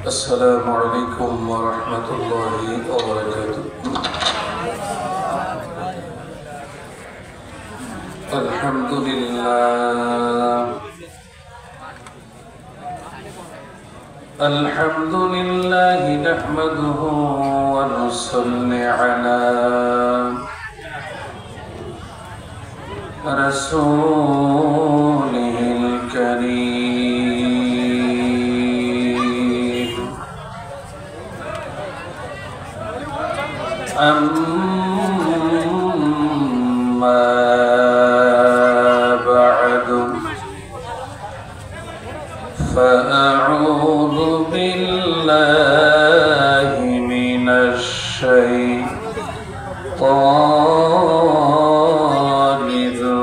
السلام عليكم ورحمة الله وبركاته. الحمد لله نحمده ونصلي على رسوله الكريم. أما بعد فأعوذ بالله من الشيطان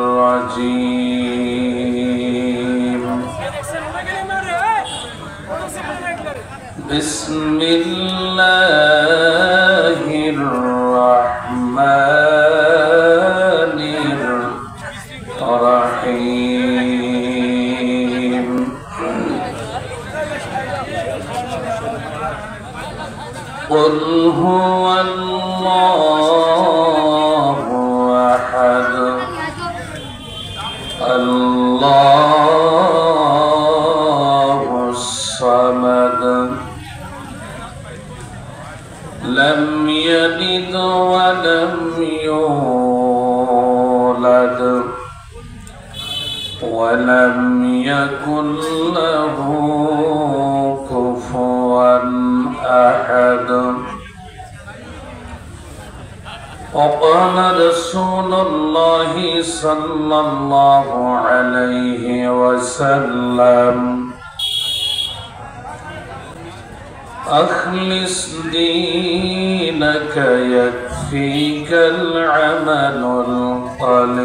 الرجيم. بسم الله الرحمن الرحيم. قل هو الله أحد الله الصمد لم يلد ولم يولد ولم يكن له كفوا أحد. وقال رسول الله صلى الله عليه وسلم: أخلص دينك يكفيك العمل القليل،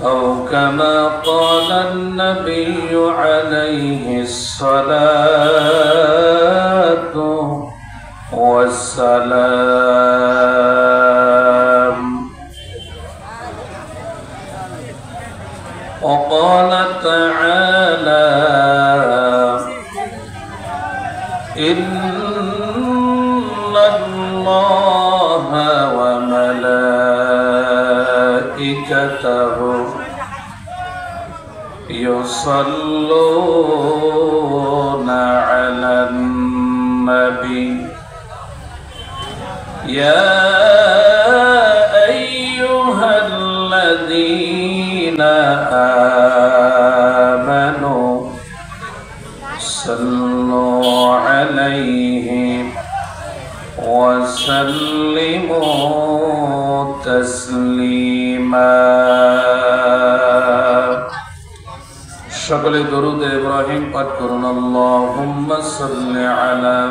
أو كما قال النبي عليه الصلاة والسلام. وقال تعالى: إن الله وملائكته يصلون على النبي يا أيها الذين آمنوا صلوا عليه وسلموا تسليما. সকলে দরুদ ইব্রাহিম পাঠ করুন। আল্লাহুম্মা সাল্লি আলা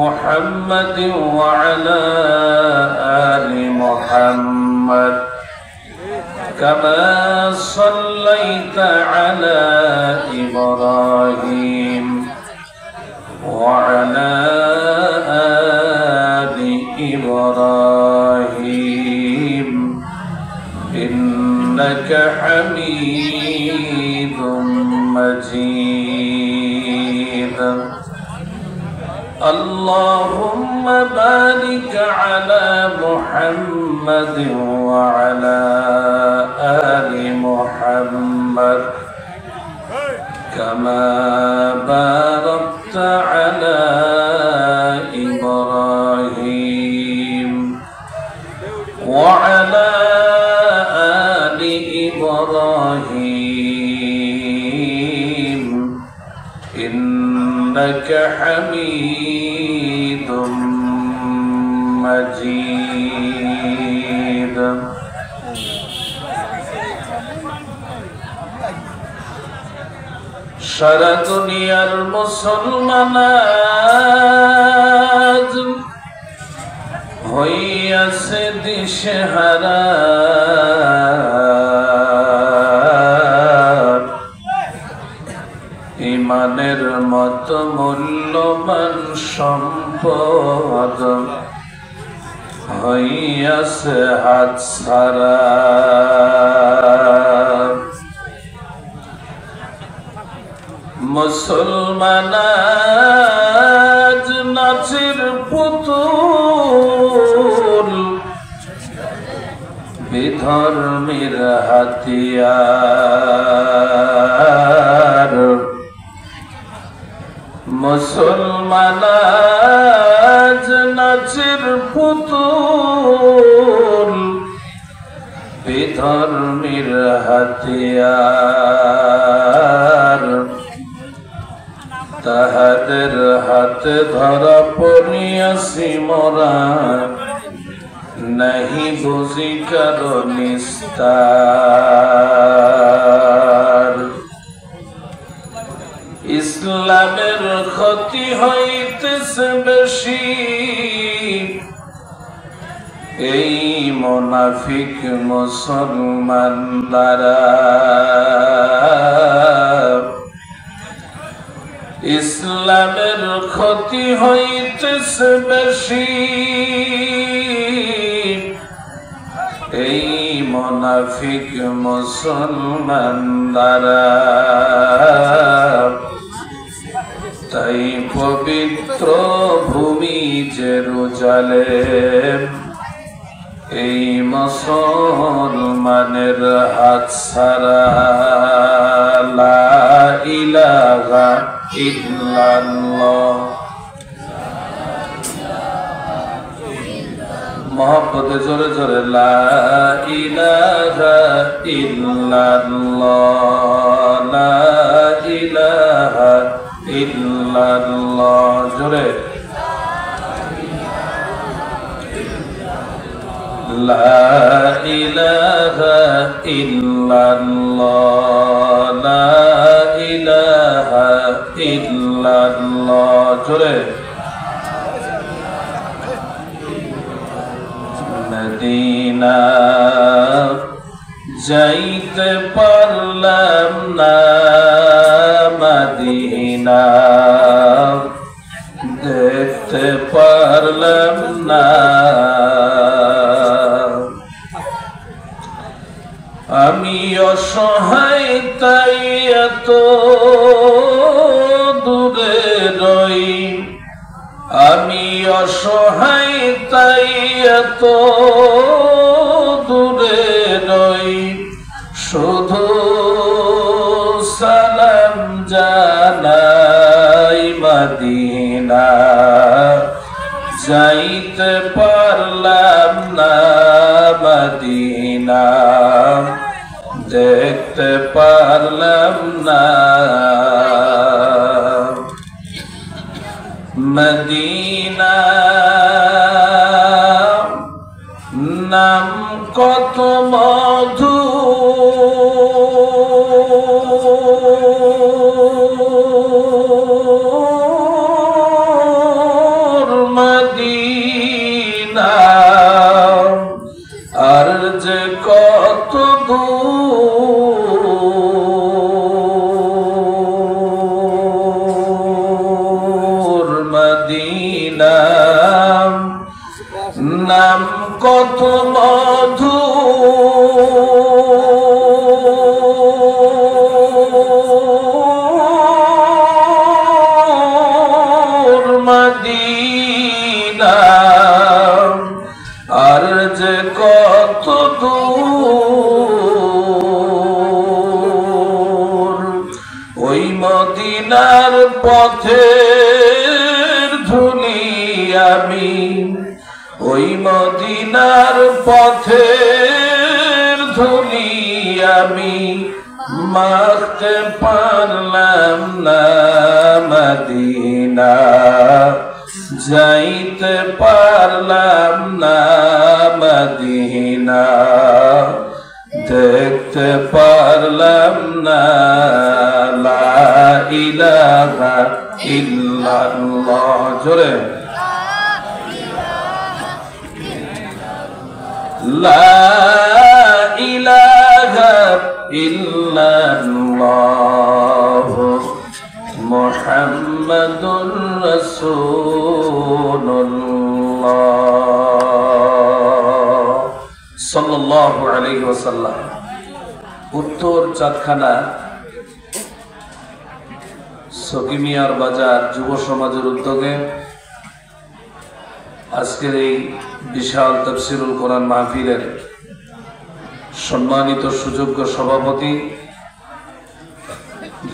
মুহাম্মাদিন ওয়া আলা আলি মুহাম্মাদ কামা সাল্লাইতা আলা ইব্রাহিম ওয়া আলা আলি ইব্রাহিম ইন্নাকা হামিদুম مجيد. اللهم بارك على محمد وعلى آل محمد كما باركت على إبراهيم وعلى آل إبراهيم إنك حميد مجيد. সারা দুনিয়ার মুসলমান আজ হইয়াছে দিশেহারা, ইমানের মত মূল্যবান সম্পদ হইয়াছে হাতছাড়া। মুসলমান আজ নাচের পুতুল, বিধর্মের হাতিয়ার। মুসলমান আজ নাচের পুতুল, বিধর্মের হাতিয়ার। তাহাদের হাতে ধরা পড়িয়াছি মোরা, নাহি বুঝি কারো নিস্তার। ইসলামের ক্ষতি হইতেছে বেশি, এই মুনাফিক মুসলমান দ্বারা। ইসলামের ক্ষতি হইতেছে বেশি, এই মুনাফিক মুসলমান দ্বারা। তাই পবিত্র ভূমি জেরুজালেম এই মুসলমানের হাত ছাড়া। লা ইলাহা ইল্লাল্লাহ। মহব্বতে জোরে জোরে লা ইলাহা ইল্লাল্লাহ, লা ইলাহা ইল্লাল্লাহ। জোরে লা ইলাহা ইল্লাল্লাহ, লা ইলাহা ইল্লাল্লাহ। জোরে মদিনা যাইতে পারলাম না, মদিনা দেখতে পারলাম না। আমি অসহায় তাই এত দূরে রই, আমি অসহায় তাই এত দূরে রই। শুধু সালাম জানাই মদিনা যাইতে পারলাম না, মদিনা দেখতে পারলাম না। মদিনা নাম কত মধু, মদিনা আর যে কত দূর। মদিনা নাম কত মধু, মদিনা আর যে কত দূর। ওই মদিনার পথের ধুলি আমি, ওই মদিনার পথের ধুলি আমি মাখতে পারলাম না, মদিনা যাইতে পারলাম না, মদিনা দেখতে পারলাম না। লা ইলাহা ইল্লাল্লাহ। জোরে লা ইলাহা ইল্লাল্লাহ মুহাম্মাদুর রাসূলুল্লাহ সাল্লাল্লাহু আলাইহি ওয়াসাল্লাম। উত্তর চাঁদখানা সকিমিয়ার বাজার যুব সমাজের উদ্যোগে আজকের এই বিশাল তাফসীরুল কোরআন মাহফিলের সম্মানিত সুযোগ্য সভাপতি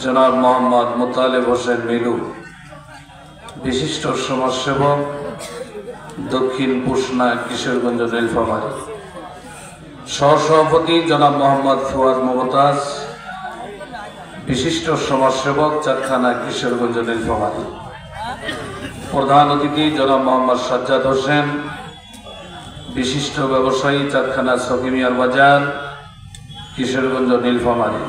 জনাব মোহাম্মদ মোতালেব হোসেন মিলু, বিশিষ্ট সমাজসেবক, দক্ষিণ পুষনা, কিশোরগঞ্জ, নীলফামারী। সহসভাপতি জনাব মোহাম্মদ ফুয়াদ মমতাজ, বিশিষ্ট সমাজসেবক, চারখানা, কিশোরগঞ্জ, নীলফামারী। প্রধান অতিথি জনাব মোহাম্মদ সাজ্জাদ হোসেন, বিশিষ্ট ব্যবসায়ী, চারখানা, সকিমিয়ার বাজার, কিশোরগঞ্জ, নীলফামারী।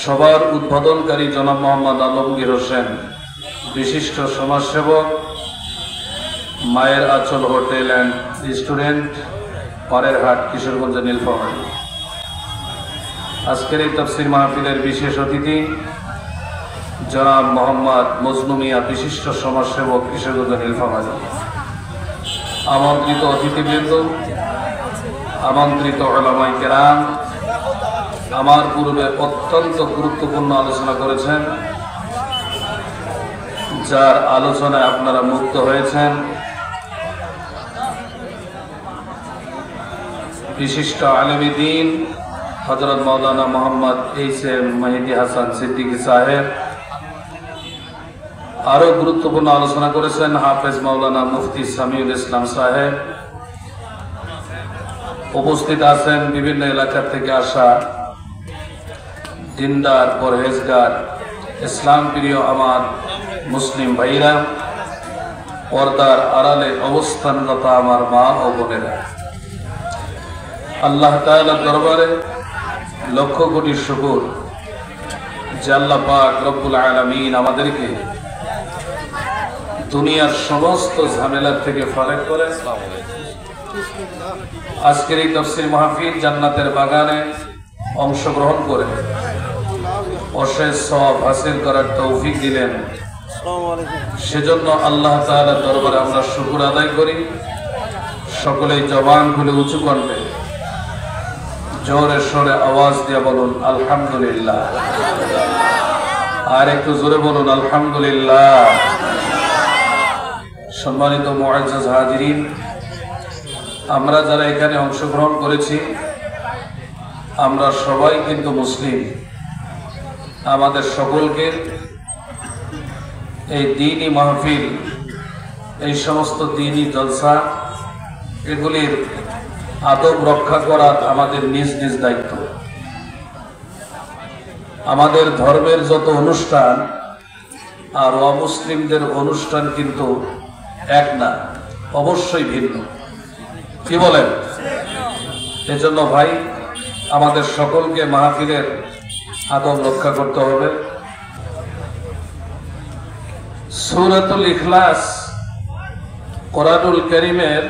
সভার উদ্বোধনকারী জনাব মোহাম্মদ আলমগীর হোসেন, বিশিষ্ট সমাজসেবক, মায়ের আঁচল hotel and restaurant, Parerhat, Kishoreganj, Nilphamari. আজকের এই তাফসীর মাহফিলের বিশেষ অতিথি জনাব মোহাম্মদ মজনু মিয়া, বিশিষ্ট সমাজসেবক, কিশোরগঞ্জ, নীলফামারী। আমন্ত্রিত অতিথিবৃন্দ, আমন্ত্রিত উলামায়ে কেরাম, আমার পূর্বে অত্যন্ত গুরুত্বপূর্ণ আলোচনা করেছেন, যার আলোচনায় আপনারা মুগ্ধ হয়েছেন। বিশিষ্ট আলেমী দ্বীন হযরত মাওলানা মোহাম্মদ এইচ.এম. মেহেদী হাসান সিদ্দিকী সাহেব। আরো গুরুত্বপূর্ণ আলোচনা করেছেন হাফেজ মাওলানা মুফতি সামিউল ইসলাম সাহেব। উপস্থিত আছেন বিভিন্ন এলাকা থেকে আসা দিনদার, পরহেজগার, ইসলাম প্রিয় আমার মুসলিম ভাইরা, পর্দার আড়ালে অবস্থানরত আমার মা ও বোনেরা। আল্লাহ তাআলার দরবারে লক্ষ কোটি শুকর যে আল্লাহ পাক রব্বুল আলামিন আমাদেরকে দুনিয়ার সমস্ত ঝামেলার থেকে ফারেক করে আজকের এই তাফসীর মাহফিল জান্নাতের বাগানে অংশগ্রহণ করে অশেষ সওয়াব হাসিল করার তৌফিক দিলেন। সেজন্য আল্লাহ তাআলার দরবারে আমরা শুকর আদায় করি। সকলেই জবান খুলে উঁচু কণ্ঠে জোরে সরে আওয়াজ দিয়ে বলুন আলহামদুলিল্লাহ। আর একটু জোরে বলুন আলহামদুলিল্লাহ। সম্মানিত মুআজ্জাজ হাজিরিন, আমরা যারা এখানে অংশগ্রহণ করেছি আমরা সবাই কিন্তু মুসলিম। আমাদের সকলকে এই দ্বীনি মাহফিল, এই সমস্ত দ্বীনি জলসা, এগুলির আদব রক্ষা করা আমাদের নিজ নিজ দায়িত্ব। আমাদের ধর্মের যত অনুষ্ঠান আর অমুসলিমদের অনুষ্ঠান কিন্তু এক না, অবশ্যই ভিন্ন। কি বলেন? এজন্য ভাই, আমাদের সকলকে মাহফিলের আদব রক্ষা করতে হবে। সূরাতুল ইখলাস কোরআনুল কারীমের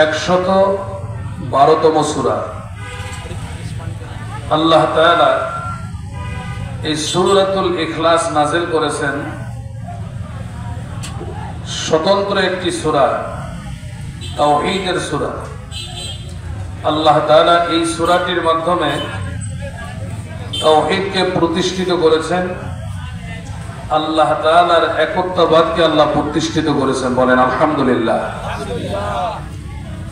112তম সূরা। আল্লাহ তাআলা এই সূরাতুল ইখলাস নাযিল করেছেন, স্বতন্ত্র একটি সূরা, তাওহীদের সূরা। আল্লাহ তাআলা এই সূরাটির মাধ্যমে তাওহীদকে প্রতিষ্ঠিত করেছেন। আল্লাহ তাআলার একত্ববাদকে আল্লাহ প্রতিষ্ঠিত করেছেন। বলেন আলহামদুলিল্লাহ।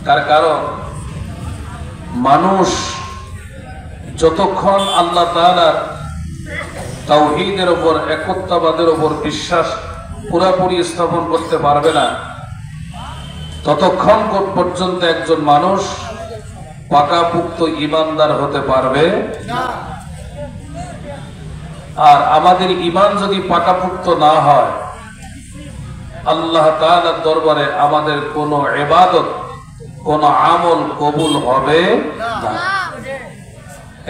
তার কারণ মানুষ যতক্ষণ আল্লাহ তাআলার তাওহীদের উপর, একত্ববাদের উপর বিশ্বাস পুরোপুরি স্থাপন করতে পারবে না, ততক্ষণ পর্যন্ত একজন মানুষ পাকাপুক্ত ঈমানদার হতে পারবে না। আর আমাদের ঈমান যদি পাকাপুক্ত না হয়, আল্লাহ তাআলার দরবারে আমাদের কোনো ইবাদত, কোনো আমল কবুল হবে না।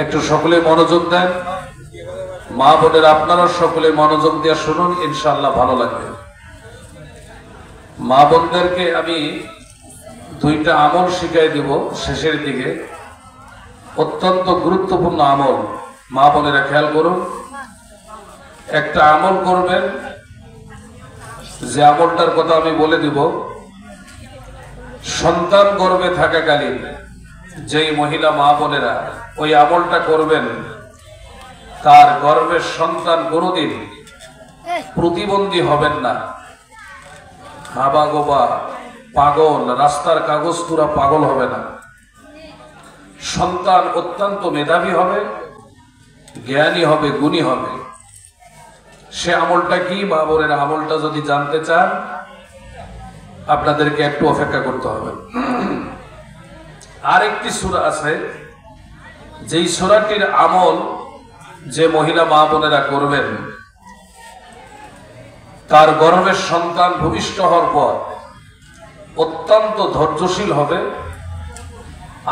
একটু সকলে মনোযোগ দেন। মা বোনের আপনারা সকলে মনোযোগ দিয়ে শুনুন, ইনশাআল্লাহ ভালো লাগবে। মা বোনদেরকে আমি দুইটা আমল শিখাই দিব শেষের দিকে, অত্যন্ত গুরুত্বপূর্ণ আমল। মা বোনেরা খেয়াল করুন। একটা আমল করবেন, যে আমলটার কথা আমি বলে দিব, সন্তান গর্ভে থাকাকালীন যেই মহিলা মা বোনেরা ওই আমলটা করবেন, তার গর্ভের সন্তান কোনদিন প্রতিবন্ধী হবেন না, হাবা গোবা পাগল, রাস্তার কাগজ পুরা পাগল হবে না। সন্তান অত্যন্ত মেধাবী হবে, জ্ঞানী হবে, গুণী হবে। সে আমলটা কি, মা বোনের আমলটা যদি জানতে চান আপনাদেরকে একটু অপেক্ষা করতে হবে। আরেকটি সূরা আছে, যেই সূরাটির আমল যে মহিলা মা বোনেরা করবেন, তার গর্ভের সন্তান ভূমিষ্ঠ হওয়ার পর অত্যন্ত ধৈর্যশীল হবে,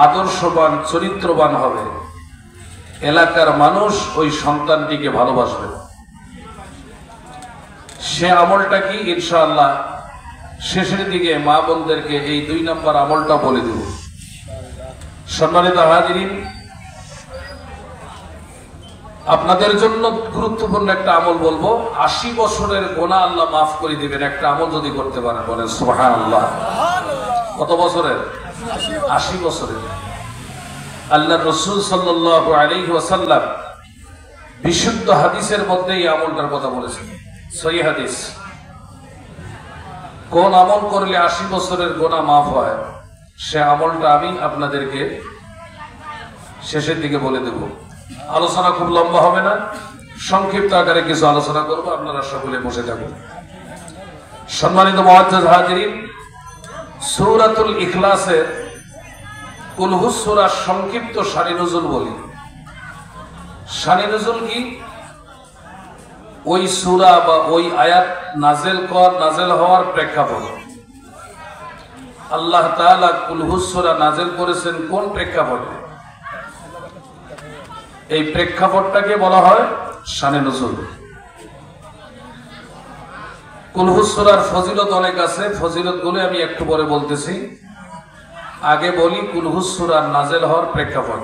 আদর্শবান, চরিত্রবান হবে। এলাকার মানুষ ওই সন্তানটিকে ভালোবাসবে। সে আমলটা কি ইনশাআল্লাহ শেষের দিকে মা বোনদেরকে এই 2 নম্বর আমলটা বলে দেব। সম্মানিত হাজিরিন, আপনাদের জন্য গুরুত্বপূর্ণ একটা আমল বলবো। 80 বছরের গুনাহ আল্লাহ মাফ করে দিবেন একটা আমল যদি করতে পারেন। বলেন সুবহানাল্লাহ। কত বছরের? 80 বছরের। আল্লাহর রাসূল সাল্লাল্লাহু আলাইহি ওয়াসাল্লাম বিশুদ্ধ হাদিসের মধ্যে এই আমলটার কথা বলেছেন, সহিহ হাদিস। কোন আমল করলে 80 বছরের গুনাহ মাফ হয়, সে আমলটা আমি আপনাদেরকে শেষের দিকে বলে দেব। আলোচনা খুব লম্বা হবে না, সংক্ষিপ্ত আকারে কিছু আলোচনা করব, আপনারা সকলে বসে থাকুন। সম্মানিত মুআজ্জাজ হাজিরিন, সূরাতুল ইখলাসের কুল হু সূরার সংক্ষিপ্ত শানি নুজুল বলি। শানি নুজুল কি? ওই সূরা বা ওই আয়াত নাজেল হওয়ার প্রেক্ষাপট। আল্লাহ তাআলা কুল হু সূরা নাজেল করেছেন কোন প্রেক্ষাপটে? এই প্রেক্ষাপটটাকে বলা হয় শানে নুজুল। কুল হু সূরার ফজিলত অনেক আছে, ফজিলতগুলো আমি একটু পরে বলতেছি। আগে বলি কুল হু সূরার নাজেল হওয়ার প্রেক্ষাপট।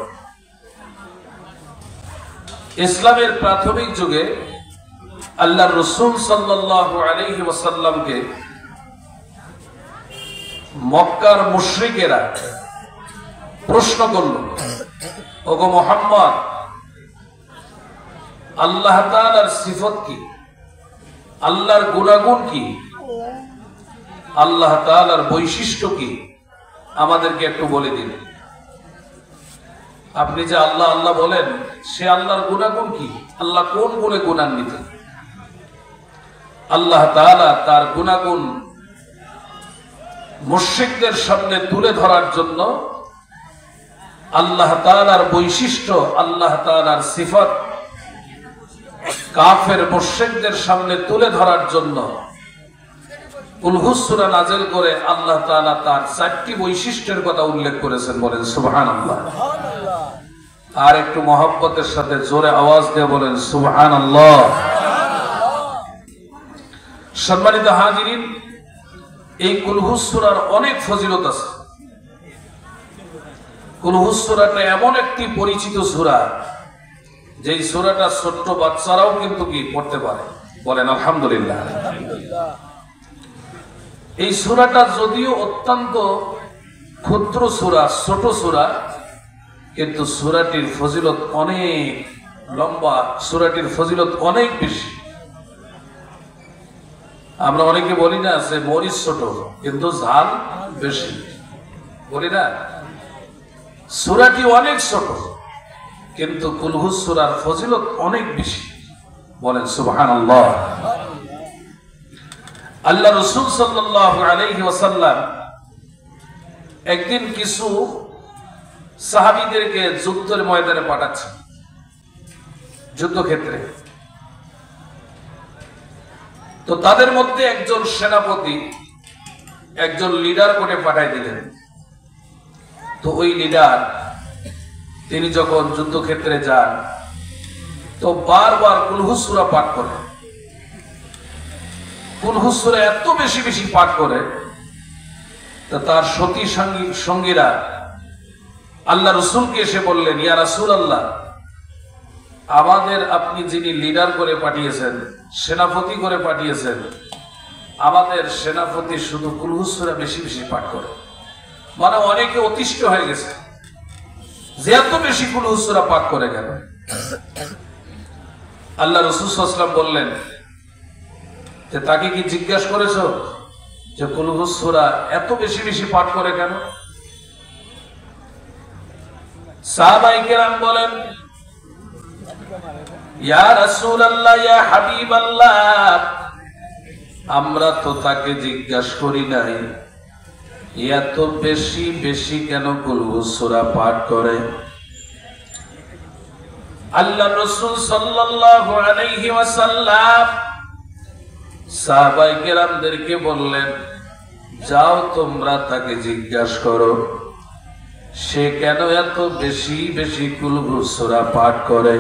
ইসলামের প্রাথমিক যুগে আল্লাহর রাসূল সাল্লাল্লাহু আলাইহি ওয়াসাল্লামকে মক্কার মুশরিকেরা প্রশ্ন করল, ওগো মুহাম্মদ, আল্লাহ তাআলার সিফত কি? আল্লাহর গুণাগুণ কি? আল্লাহ তাআলার বৈশিষ্ট্য কি? আমাদেরকে একটু বলে দিন। আপনি যে আল্লাহ আল্লাহ বলেন, সে আল্লাহর গুণাগুণ কি? আল্লাহ কোন গুণে গুণান্বিত? আল্লাহ তাআলা তার গুণাগুণ মুশরিকদের সামনে তুলে ধরার জন্য, আল্লাহ তাআলার বৈশিষ্ট্য, আল্লাহ তাআলার সিফত কাফের মুশরিকদের সামনে তুলে ধরার জন্য কুল হু সূরা নাযিল করে আল্লাহ তাআলা তার 4টি বৈশিষ্ট্যের কথা উল্লেখ করেছেন। বলেন সুবহানাল্লাহ। আর একটু মহব্বতের সাথে জোরে আওয়াজ দিয়ে বলেন সুবহানাল্লাহ। সম্মানিত হাজিরিন, এই কুল হু সূরার অনেক ফজিলত আছে। কুল হু সূরাটা এমন একটি পরিচিত সূরা, যেই সূরাটা ছোট্ট বাচ্চারাও কিন্তু কি পড়তে পারে। বলেন আলহামদুলিল্লাহ। এই সূরাটা যদিও অত্যন্ত ক্ষুদ্র সূরা, ছোট সূরা, কিন্তু সূরাটির ফজিলত অনেক লম্বা, সূরাটির ফজিলত অনেক বেশি। আমরা অনেকে বলি না যে মরিচ ছোট কিন্তু ঝাল বেশি, বলি না? সূরাটি অনেক ছোট কিন্তু কুল হু সূরার ফজিলত অনেক বেশি। বলেন সুবহানাল্লাহ। আল্লাহ রাসূল সাল্লাল্লাহু আলাইহি ওয়াসাল্লাম একদিন কিছু সাহাবীদেরকে যুদ্ধের ময়দানে পাঠাচ্ছেন, যুদ্ধক্ষেত্রে। তো তাদের মধ্যে একজন সেনাপতি, একজন লিডার করে পাঠাই দিলেন। তো ওই লিডার তিনি যখন যুদ্ধক্ষেত্রে যান তো বারবার কুল হু সূরা পাঠ করেন। কুল হু সূরা এত বেশি বেশি পাঠ করে তো তার সতী সঙ্গীরা আল্লাহ রাসূলকে এসে বললেন, ইয়া রাসূলুল্লাহ, আমাদের আপনি যিনি লিডার করে পাঠিয়েছেন, সেনাপতি করে পাঠিয়েছেন, আমাদের সেনাপতি শুধু কুল হু সূরা বেশি বেশি পাঠ করে। মানে অনেকে অতিষ্ঠ হয়ে গেছে যে এত বেশি কুল হু সূরা পাঠ করে কেন। আল্লাহ রাসূল সাল্লাল্লাহু আলাইহি ওয়াসাল্লাম বললেন যে তাকে কি জিজ্ঞাসা করেছো যে কুল হুয়া সূরা এত বেশি বেশি পাঠ করে কেন? সাহাবায়ে কেরাম বলেন, ইয়া রাসূলুল্লাহ, ইয়া হাবিবাল্লাহ, আমরা তো তাকে জিজ্ঞাসা করি নাই এত বেশি বেশি কেন কুল হুয়া সূরা পাঠ করে। আল্লাহ রাসূল সাল্লাল্লাহু আলাইহি ওয়াসাল্লাম সাহাবায়ে কেরামদেরকে বললেন, যাও তোমরা তাকে জিজ্ঞাসা করো সে কেন এত বেশি বেশি কুল হুয়া সূরা পাঠ করে।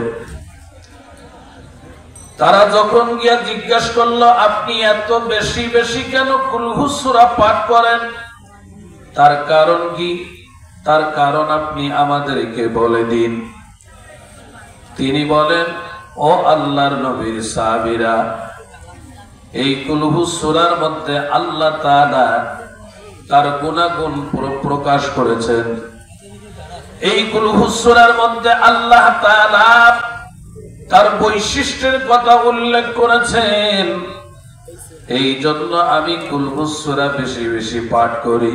তারা যখন গিয়া জিজ্ঞাসা করলো, আপনি এত বেশি বেশি কেন কুল হুয়া সূরা পাঠ করেন, তার কারণ কি? তার কারণ আপনি আমাদেরকে বলে দিন। তিনি বলেন, ও আল্লাহর নবীর সাহাবীরা, এই কুল হুয়া সূরার মধ্যে আল্লাহ তাআলা তার গুণাগুণ প্রকাশ করেছেন। এই কুল হুয়া সূরার মধ্যে আল্লাহ তাআলা তার বৈশিষ্ট্যের কথা উল্লেখ করেছেন। এই জন্য আমি কুল হুয়া সূরা বেশি বেশি পাঠ করি,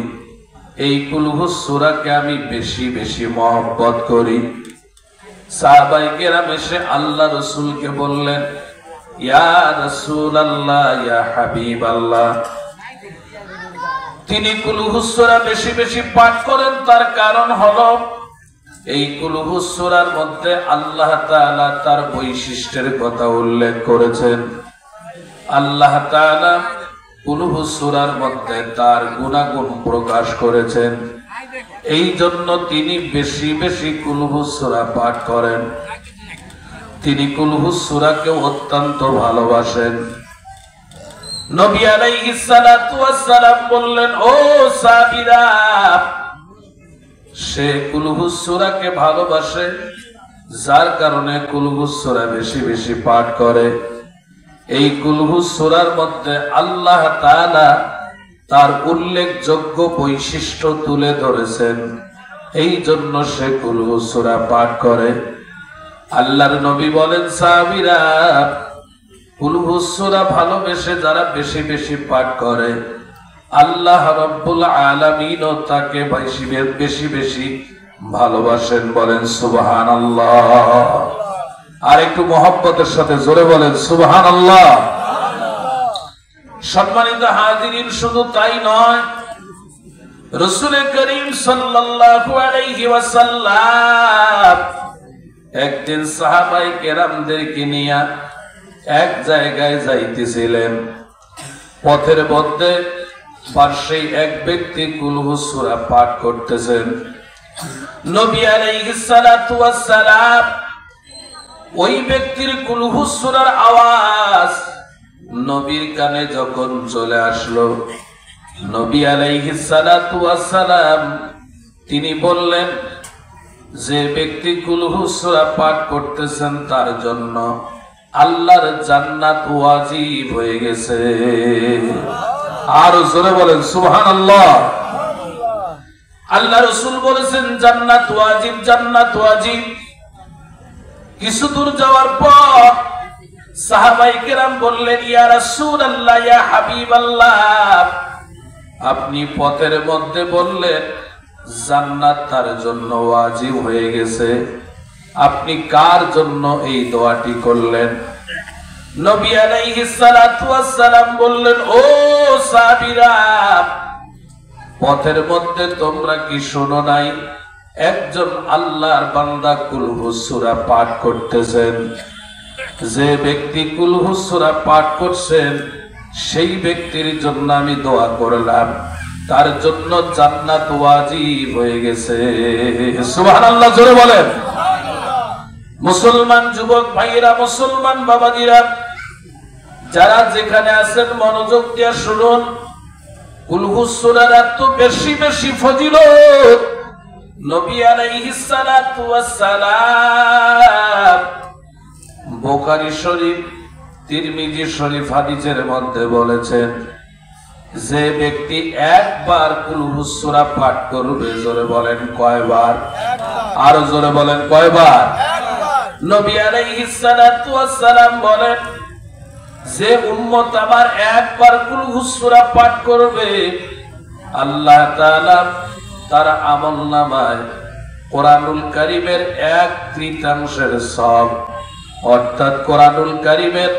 এই কুল হুয়া সূরাকে আমি বেশি বেশি মহব্বত করি। সাহাবায়ে কেরাম এসে আল্লাহ রাসূলকে বললেন, ইয়া রাসূলুল্লাহ, ইয়া হাবিবাল্লাহ, তিনি কুল হুয়া সূরা বেশি বেশি পাঠ করেন তার কারণ হলো এই কুল হুয়া সূরার মধ্যে আল্লাহ তাআলা তার বৈশিষ্ট্যের কথা উল্লেখ করেছেন। আল্লাহ তাআলা কুল হুয়া সূরার মধ্যে তার গুণাগুণ প্রকাশ করেছেন। এই জন্য তিনি বেশি বেশি কুল হুয়া সূরা পাঠ করেন। তিনি কুল হুয়া সূরাকে অত্যন্ত ভালোবাসেন। নবী আলাইহিস সালাতু ওয়াস সালাম বললেন, ও সাহাবীরা, সে কুল হুয়া সূরাকে ভালোবাসে যার কারণে কুল হুয়া সূরা বেশি বেশি পাঠ করে। এই কুল হুয়া সূরার মধ্যে আল্লাহ তাআলা তার উল্লেখযোগ্য বৈশিষ্ট্য তুলে ধরেছেন, এই জন্য সে কুল হুয়া সূরা পাঠ করে। আল্লাহর নবী বলেন, সাহাবীরা, কুল হুয়া সূরা ভালোবেসে যারা বেশি বেশি পাঠ করে আল্লাহ রাব্বুল আলামিনও তাকে বেশি বেশি ভালোবাসেন। বলেন সুবহানাল্লাহ। আর একটু মহব্বতের সাথে জোরে বলেন সুবহানাল্লাহ। সম্মানিত হাজিরিন, শুধু তাই নয়, রাসূল করিম সাল্লাল্লাহু আলাইহি ওয়াসাল্লাম একদিন সাহাবায়ে কেরামদেরকে নিয়ে এক জায়গায় যাইতেছিলেন। পথের মধ্যে পাশে এক ব্যক্তি কুল হুয়া সূরা পাঠ করতেছেন। নবী আলাইহিস সালাতু ওয়াস সালাম ওই ব্যক্তির কুল হুয়া সূরার আওয়াজ নবীর কানে যখন চলে আসলো, নবী আলাইহিস সালাতু ওয়াস সালাম তিনি বললেন, যে ব্যক্তি কুল হুয়া সূরা পাঠ করতেছেন তার জন্য আল্লাহর জান্নাত ওয়াজিব হয়ে গেছে। আর জোরে বলেন সুবহানাল্লাহ। আল্লাহ রাসূল বলেছেন জান্নাত ওয়াজিব, জান্নাত ওয়াজিব। কিছু দূর যাওয়ার পর সাহাবায়ে কেরাম বললেন, ইয়া রাসূলুল্লাহ, ইয়া হাবিবাল্লাহ, আপনি পথের মধ্যে বললেন জান্নাত তার জন্য ওয়াজিব হয়ে গেছে, আপনি কার জন্য এই দোয়াটি করলেন? নবী আলাইহিস সালাতু ওয়াস সালাম বললেন, ও সাহাবীরা, পথের মধ্যে তোমরা কি শোনো নাই একজন আল্লাহর বান্দা কুল হুয়া সূরা পাঠ করতেছেন, যে ব্যক্তি কুল হুয়া সূরা পাঠ করছেন সেই ব্যক্তির জন্য আমি দোয়া করলাম, তার জন্য জান্নাত ওয়াজিব হয়ে গেছে। সুবহানাল্লাহ, জোরে বলেন। মুসলমান যুবক ভাইরা, মুসলমান বাবাজিরা, যারা যেখানে আছেন মনোযোগ দিয়ে শুনুন। কুল হুয়া সূরার এত বেশি বেশি ফজিলত নবী আলাইহিস সালাতু ওয়াস সালাম বুখারী শরীফ, তিরমিজি শরীফ হাদিসের মধ্যে বলেছেন, যে ব্যক্তি একবার কুল হুয়া সূরা পাঠ করবে, জোরে বলেন কয়বার? আর জোরে বলেন কয়বার? নবী আলাইহিস সালাতু ওয়াস সালাম বলেন, যে উম্মত আমার একবার কুল হুস সূরা পাঠ করবে, আল্লাহ তাআলা তার আমলনামায় কোরআনুল কারীমের 1/3 সওয়াব, অর্থাৎ কোরআনুল কারীমের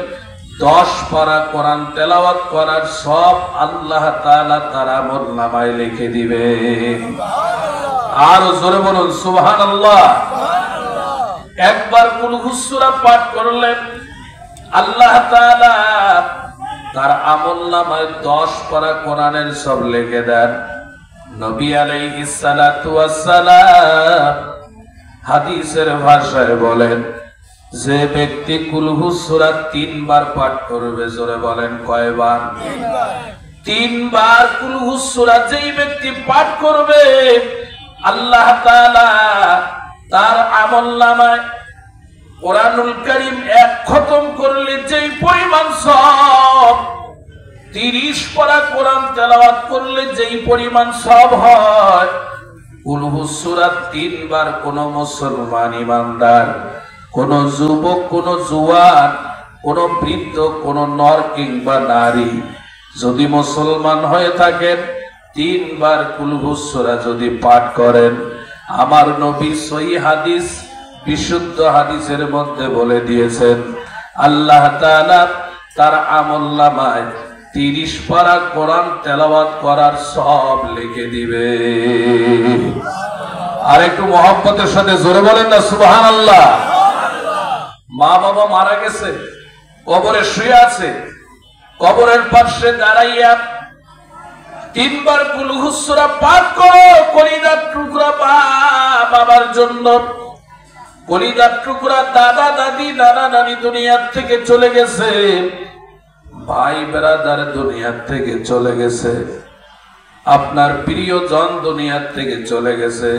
10 পারা কোরআন তেলাওয়াত করার সওয়াব আল্লাহ তাআলা তার আমলনামায় লিখে দিবে। আর জোরে বলুন সুবহানাল্লাহ। একবার কুল হুস সূরা পাঠ করলেন আল্লাহ তাআলা তার আমলনামায় 10 পারা কোরআনের সব লিখে দেন। নবী আলাইহিস সালাতু ওয়াস সালাম হাদিসের ভাষায় বলেন, যে ব্যক্তি কুল হুস সূরা 3 বার পাঠ করবে, জোরে বলেন কয়বার? 3 বার কুল হুস সূরা যেই ব্যক্তি পাঠ করবে, আল্লাহ তাআলা তার আমলনামায় কোরআনুল কারীম এক খতম করলে যেই পরিমাণ সওয়াব, 30 পারা কোরআন তেলাওয়াত করলে যেই পরিমাণ সওয়াব হয়, কুল হুস সূরা 3 বার কোন মুসলমান ইমানদার, কোন যুবক, কোন জওয়ান, কোন বৃদ্ধ, কোন নর কিংবা নারী যদি মুসলমান হয়ে থাকেন, 3 বার কুল হুস সূরা যদি পাঠ করেন, আমার নবী সহিহ হাদিস, বিশুদ্ধ হাদিসের মধ্যে বলে দিয়েছেন, আল্লাহ তাআলা তার আমলনামায় 30 পারা কোরআন তেলাওয়াত করার সওয়াব লিখে দিবে। আর একটু মহব্বতের সাথে জোরে বলেন না সুবহানাল্লাহ। মা বাবা মারা গেছে, কবরে শুয়ে আছে, কবরের পাশে দাঁড়াইয়া 3 বার কুল হুস সূরা পাঠ করো, কলিজার টুকরা বাবার জন্য। কলিজার টুকরা দাদা দাদি নানা নানি দুনিয়ার থেকে চলে গেছে, ভাই বেরাদার দুনিয়ার থেকে চলে গেছে, আপনার প্রিয়জন দুনিয়ার থেকে চলে গেছে।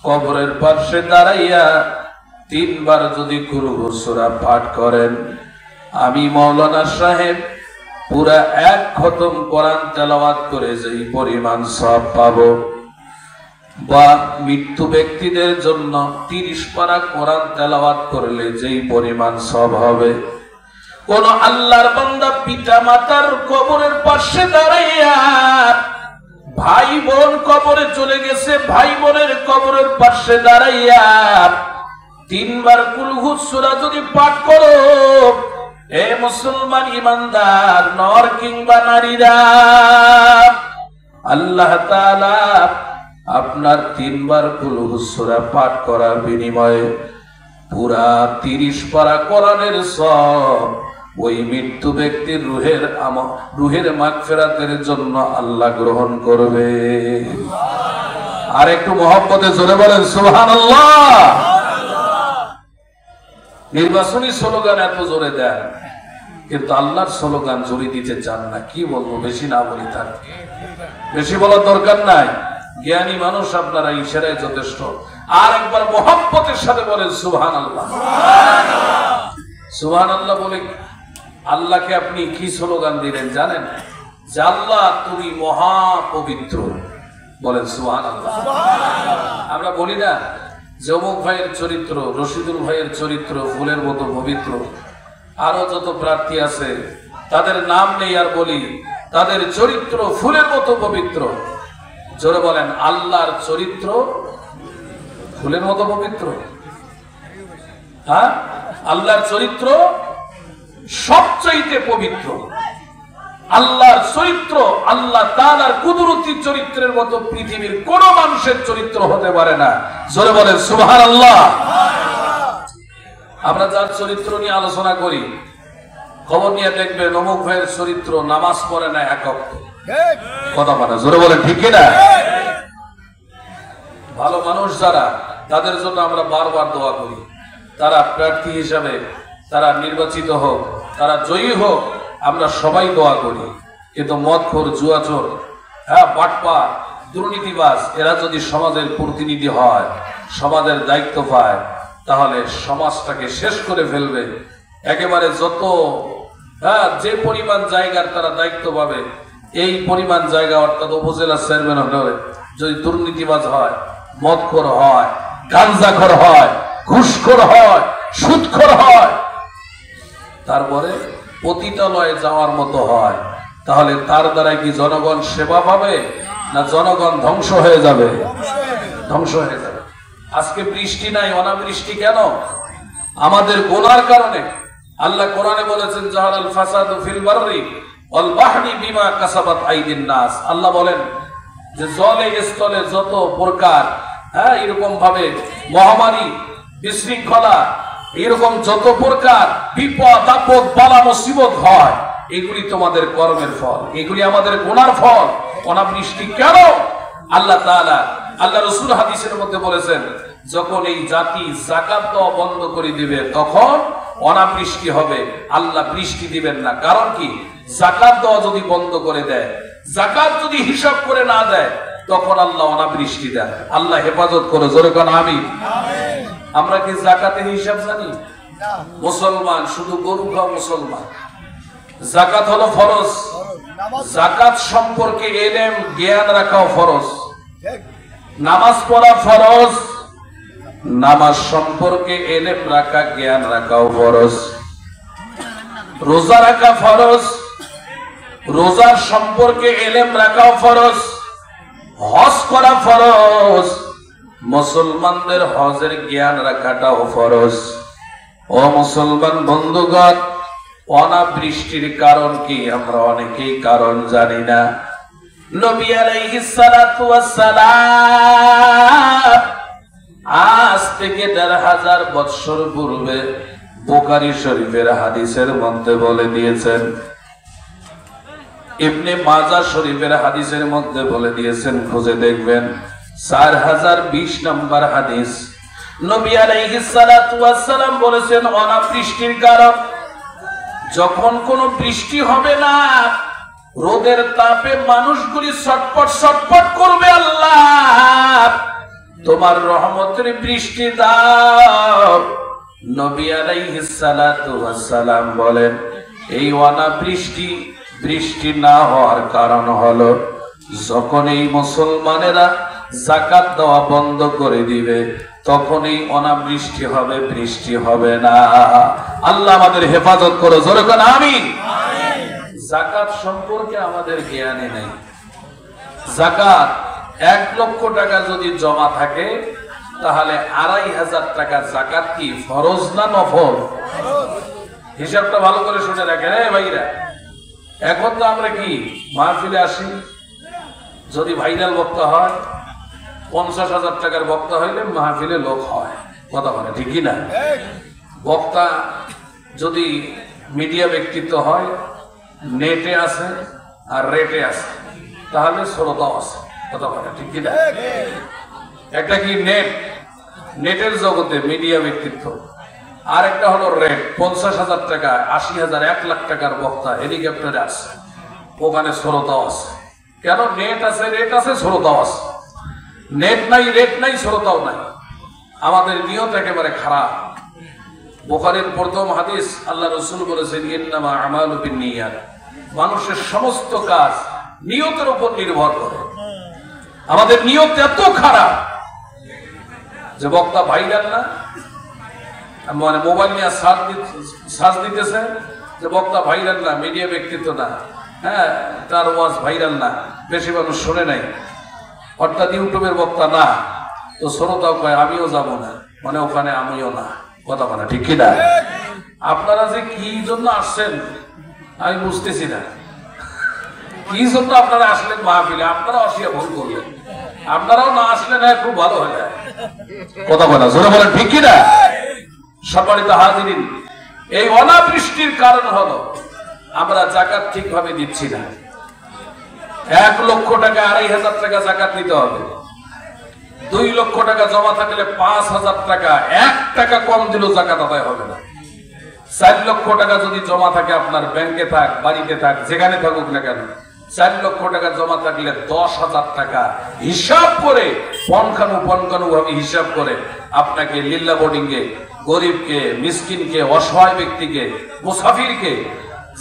কবরের পাশে দাঁড়াইয়া 3 বার যদি কুল হুস সূরা পাঠ করেন, আমি মাওলানা সাহেব পুরা 1 খতম কোরআন তেলাওয়াত করে যেই পরিমাণ সওয়াব পাবো, বা মৃত্যু ব্যক্তিদের জন্য 30 পারা কোরআন তেলাওয়াত করলে যেই পরিমাণ সওয়াব হবে, কোন আল্লাহর বান্দা পিতা মাতার কবরের পাশে দাঁড়াইয়া, ভাই বোন কবরে চলে গেছে, ভাই বোনের কবরের পাশে দাঁড়াইয়া 3 বার কুল হুস সূরা যদি পাঠ করো, এ মুসলমান ইমানদার নর কিংবা নারীরা, আল্লাহ তাআলা আপনার 3 বার কুল হুস সূরা পাঠ করার বিনিময়ে পুরা 30 পারা কোরআনের সওয়াব ওই মৃত্যু ব্যক্তির রুহের মাগফিরাতের জন্য আল্লাহ গ্রহণ করবে। আর একটু মহব্বতে জোরে বলেন সুবহানাল্লাহ। নির্বাচনী স্লোগান এত জোরে দেন, কিন্তু আল্লাহর স্লোগান জোরে দিতে চান না। কি বলবো, বেশি না বলি, তার বেশি বলার দরকার নাই। জ্ঞানী মানুষ আপনারা ইশারায় যথেষ্ট। আর একবার মহব্বতের সাথে বলেন সুবহানাল্লাহ। সুবহানাল্লাহ বলে আল্লাহকে আপনি কি স্লোগান দিলেন জানেন? যে আল্লাহ তুমি মহা পবিত্র। বলেন সুবহানাল্লাহ। আমরা বলি না যে অমুক ভাইয়ের চরিত্র, রশিদুল ভাইয়ের চরিত্র ফুলের মতো পবিত্র। আরো যত প্রার্থী আছে তাদের নাম নেই, আর বলি তাদের চরিত্র ফুলের মতো পবিত্র। জোরে বলেন আল্লাহর চরিত্র ফুলের মতো পবিত্র। হ্যাঁ, আল্লাহর চরিত্র সবচাইতে পবিত্র। আল্লাহর চরিত্র, আল্লাহ তাআলার কুদরতি চরিত্রের মতো পৃথিবীর কোন মানুষের চরিত্র হতে পারে না। জোরে বলেন সুবহানাল্লাহ। আমরা যার চরিত্র নিয়ে আলোচনা করি, খবর নিয়ে দেখবেন অমুক ভাইয়ের চরিত্র নামাজ পড়ে না একক কথা বলে। জোরে বলেন ঠিক কিনা? ভালো মানুষ যারা, তাদের জন্য আমরা বারবার দোয়া করি, তারা প্রার্থী হিসাবে তারা নির্বাচিত হোক, তারা জয়ী হোক, আমরা সবাই দোয়া করি। কিন্তু মদখোর, জুয়াচোর, হ্যাঁ বাটপার, দুর্নীতিবাজ এরা যদি সমাজের প্রতিনিধি হয়, সমাজের দায়িত্ব পায়, তাহলে সমাজটাকে শেষ করে ফেলবে। একেবারে যত যে পরিমাণ জায়গার তারা দায়িত্ব পাবে, এই পরিমাণ জায়গা অর্থাৎ উপজেলা চেয়ারম্যান হলে যদি দুর্নীতিবাজ হয়, মদখোর হয়, গাঞ্জাখোর হয়, ঘুষখোর হয়, সুদখোর হয়, তারপরে পতিতালয়ে যাওয়ার মতো হয়, তাহলে তার দ্বারা কি জনগণ সেবা পাবে না জনগণ ধ্বংস হয়ে যাবে? ধ্বংস হয়ে যাবে। আজকে বৃষ্টি নাই, অনাবৃষ্টি কেন? আমাদের গুনার কারণে। আল্লাহ কোরআনে বলেছেন জাহারাল ফাসাদু ফিল বাররি ওয়াল বাহরি বিমা কাসাবাত আইদিন নাস। আল্লাহ বলেন যে জলে স্থলে যত প্রকার এরকম ভাবে মহামারী, বিশৃঙ্খলা, এরকম যত প্রকার বিপদ আপদ বালা মুসিবত হয়, এগুলি তোমাদের কর্মের ফল, এগুলি আমাদের গুনার ফল। অনাবৃষ্টি কেন? আল্লাহ তাআলা, আল্লাহ রাসূল হাদিসের মধ্যে বলেছেন যখন এই জাতি যাকাত দেওয়া বন্ধ করে দিবে তখন অনাবৃষ্টি হবে, আল্লাহ বৃষ্টি দিবেন না। কারণ কি? যাকাত দেওয়া যদি বন্ধ করে দেয়, যাকাত যদি হিসাব করে না দেয়, তখন আল্লাহ অনাবৃষ্টি দেয়। আল্লাহ হেফাজত করে, জোরে কোন আমিন। আমরা কি যাকাতের হিসাব জানি? মুসলমান শুধু গরু খাওয়া মুসলমান। যাকাত হলো ফরজ, যাকাত সম্পর্কে ইলম জ্ঞান রাখাও ফরজ। নামাজ পড়া ফরজ, নামাজ সম্পর্কে ইলম রাখা জ্ঞান রাখাও ফরজ। রোজা রাখা ফরজ, রোজার সম্পর্কে ইলম রাখাও ফরজ। হজ করা ফরজ, মুসলমানদের হজের জ্ঞান রাখাটাও ফরজ। ও মুসলমান বন্ধুগণ, অনাবৃষ্টির কারণ কি আমরা অনেকেই কারণ জানি না। নবী আলাইহিস সালাতু ওয়াস সালাম আজ থেকে ১৫০০ বছর পূর্বে বুখারী শরীফের হাদিসের মধ্যে বলে দিয়েছেন, ইবনে মাজাহ শরীফের হাদিসের মধ্যে বলে দিয়েছেন, খুঁজে দেখবেন 4020 নম্বর হাদিস। নবী আলাইহিস সালাতু ওয়াস সালাম বলেছেন অনাবৃষ্টির কারণ, যখন কোনো বৃষ্টি হবে না, রোদের তাপে মানুষগুলি ছটফট ছটফট করবে, আল্লাহ তোমার রহমতের বৃষ্টি দাও। নবী আলাইহিস সালাতু ওয়াস সালাম বলেন এই অনাবৃষ্টি বৃষ্টি না হওয়ার কারণ হলো যখন এই মুসলমানেরা যাকাত দেওয়া বন্ধ করে দিবে তখনই অনাবৃষ্টি হবে, বৃষ্টি হবে না। আল্লাহ আমাদের হেফাজত করো, জোরে কোন আমিন। যাকাত সম্পর্কে আমাদের জ্ঞানে নেই। যাকাত 1 লক্ষ টাকা যদি জমা থাকে তাহলে 2500 টাকা যাকাত কি ফরজ না নফল? হিসাবটা ভালো করে শুনে রাখেন ভাইরা। এখন তো আমরা কি মাহফিলে আসি, যদি ভাইরাল বক্তা হয় 50,000 টাকার বক্তা হইলে মাহফিলে লোক হয়, কথা বলে ঠিকই না? বক্তা যদি মিডিয়া ব্যক্তিত্ব হয়, নেটে আছে আর রেটে আছে, তাহলে শ্রোতাও আছে, কথা বলে ঠিকই না? একটা কি নেটের জগতে মিডিয়া ব্যক্তিত্ব, আর একটা হলো রেট। 50,000 টাকা, 80,000, 1 লাখ টাকার বক্তা হেলিকপ্টারে আছে, ওখানে শ্রোতাও আছে। কেন? নেট আছে, রেট আছে, শ্রোতাও আছে। নেট নাই, রেট নাই, শ্রোতাও নাই। আমাদের নিয়ত একেবারে খারাপ। বুখারীর প্রথম হাদিস, আল্লাহ রাসূল বলেছেন ইন্নামা আমালু বিন্নিয়াত, মানুষের সমস্ত কাজ নিয়তের উপর নির্ভর করে। আমাদের নিয়ত এত খারাপ যে বক্তা ভাইরাল না, মানে মোবাইল নিয়ে সার্চ দিতেছে যে বক্তা ভাইরাল না, মিডিয়া ব্যক্তিত্ব না, তার ওয়াজ ভাইরাল না, বেশি মানুষ শোনে নাই, অর্থাৎ ইউটিউবের বক্তা না, তো শ্রোতাও কয় আমিও যাব না, মানে ওখানে আমিও না, কথা বলে ঠিক কিনা? আপনারা যে কি জন্য আসছেন আমি বুঝতেছি না। কি জন্য আপনারা আসলেন মাহফিলে? আপনারা আসিয়া ভুল করলেন, আপনারাও না আসলে না খুব ভালো হয়ে যায়, কথা বলা জোরে বলেন ঠিক কিনা? সম্মানিত হাজিরিন, এই অনাবৃষ্টির কারণ হলো আমরা যাকাত ঠিকভাবে দিচ্ছি না। 1 লক্ষ টাকা 2500 টাকা যাকাত দিতে হবে। 2 লক্ষ টাকা জমা থাকলে 5,000 টাকা, 1 টাকা কম দিলেও যাকাত আদায় হবে না। 4 লক্ষ টাকা যদি জমা থাকে আপনার ব্যাংকে থাক, বাড়িতে থাক, যেখানে থাকুক না কেন, 4 লক্ষ টাকা জমা থাকলে 10,000 টাকা হিসাব করে পনখানু ভাবে হিসাব করে আপনাকে লিল্লা বোর্ডিং এ গরিবকে, মিসকিনকে, অসহায় ব্যক্তিকে, মুসাফিরকে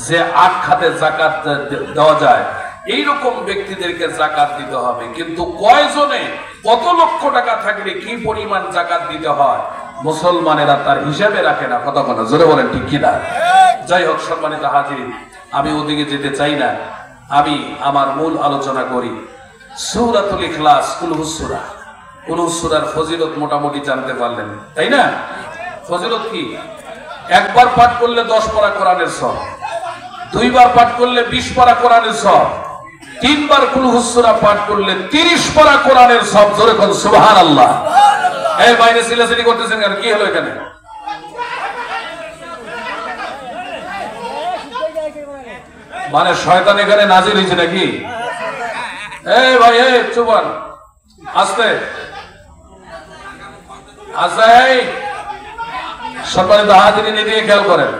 যে 8 খাতে যাকাত দেওয়া যায় এইরকম ব্যক্তিদেরকে যাকাত দিতে হবে। কিন্তু কয়জনে কত লক্ষ টাকা থাকলে কি পরিমাণ যাকাত দিতে হয় মুসলমানেরা তার হিসাবে রাখে না। কথা কথা জোরে বলেন ঠিক কিনা? যাই হোক সম্মানিত হাজিরিন, আমি ওদিকে যেতে চাই না, আমি আমার মূল আলোচনা করি। সূরাতুল ইখলাস, কুলহুস সূরা। কুলহুস সূরার ফজিলত মোটামুটি জানতে পারলেন, তাই না? ফজিলত কি? একবার পাঠ করলে 10 পারা কোরআনের সওয়াব, দুইবার পাঠ করলে 20 পারা কোরআনের সওয়াব, তিনবার কুলহুস সূরা পাঠ করলে 30 পারা কোরআনের সওয়াব। জোরে কোন সুবহানাল্লাহ। এই বাইরে সিলাসিলি করতেছেন কেন? কি হলো এখানে? মানে শয়তান এখানে নাজির হয়েছে নাকি? এই ভাই, এই চুপ, আস্তে আস্তে। সম্মানিত হাজিরিন, এদিকে খেয়াল করেন।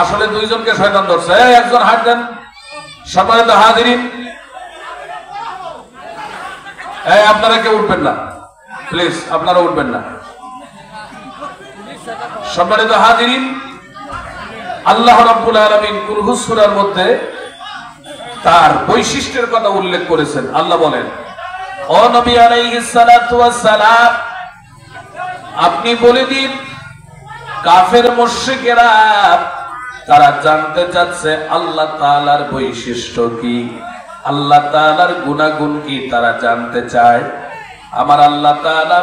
আসলে দুইজনকে শয়তান ধরছে। একজন হাত দেন। সম্মানিত হাজিরিন, আপনারা কেউ উঠবেন না প্লিজ, আপনারা উঠবেন না। সম্মানিত হাজিরিন, আল্লাহ রাব্বুল আলামিন কুলহুস সূরার মধ্যে তার বৈশিষ্ট্যের কথা উল্লেখ করেছেন। আল্লাহ বলেন, ও নবী আলাইহিস সালাতু ওয়াস সালাম, আপনি বলে দিন কাফের মুশরিকেরা তারা জানতে চাচ্ছে আল্লাহ তাআলার বৈশিষ্ট্য কি, আল্লাহ তাআলার গুণাগুণ কি, তারা জানতে চায়। আমার আল্লাহ তাআলা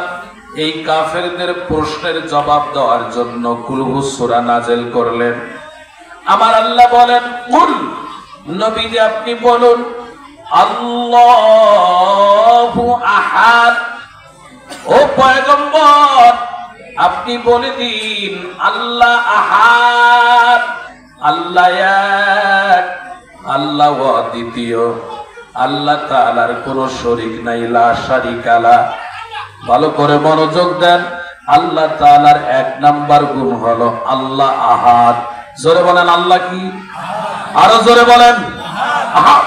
এই কাফেরদের প্রশ্নের জবাব দেওয়ার জন্য কুলহুস সূরা নাযিল করলেন। আমার আল্লাহ বলেন, কুল, নবীজি আপনি বলুন, আল্লাহু আহাদ। ও পয়গম্বর, আপনি বলে দিন আল্লাহ আহাদ, আল্লাহ এক, আল্লাহ অদ্বিতীয়, আল্লাহ তাআলার কোনো শরীক নাই, লা শারিকা লা। ভালো করে মনোযোগ দেন। আল্লাহ তাআলার 1 নাম্বার গুণ হলো আল্লাহ আহাদ। জোরে বলেন আল্লাহ কি? আরো জোরে বলেন আহাদ।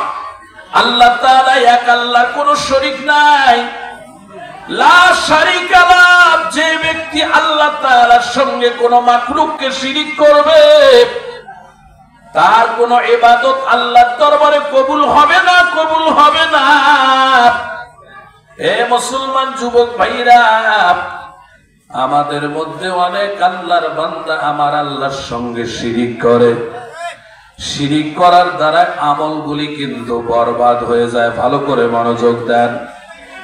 আল্লাহ তাআলা এক, আল্লাহ কোনো শরীক নাই, লা শারিকা লা। যে ব্যক্তি আল্লাহ তাআলার সঙ্গে কোন মাখলুককে শিরিক করবে, তার কোন ইবাদত আল্লাহর দরবারে কবুল হবে না, কবুল হবে না। এ মুসলমান যুবক ভাইরা, আমাদের মধ্যে অনেক আল্লাহর বান্দা আমার আল্লাহর সঙ্গে শিরিক করে। শিরিক করার দ্বারা আমলগুলি কিন্তু বরবাদ হয়ে যায়। ভালো করে মনোযোগ দেন।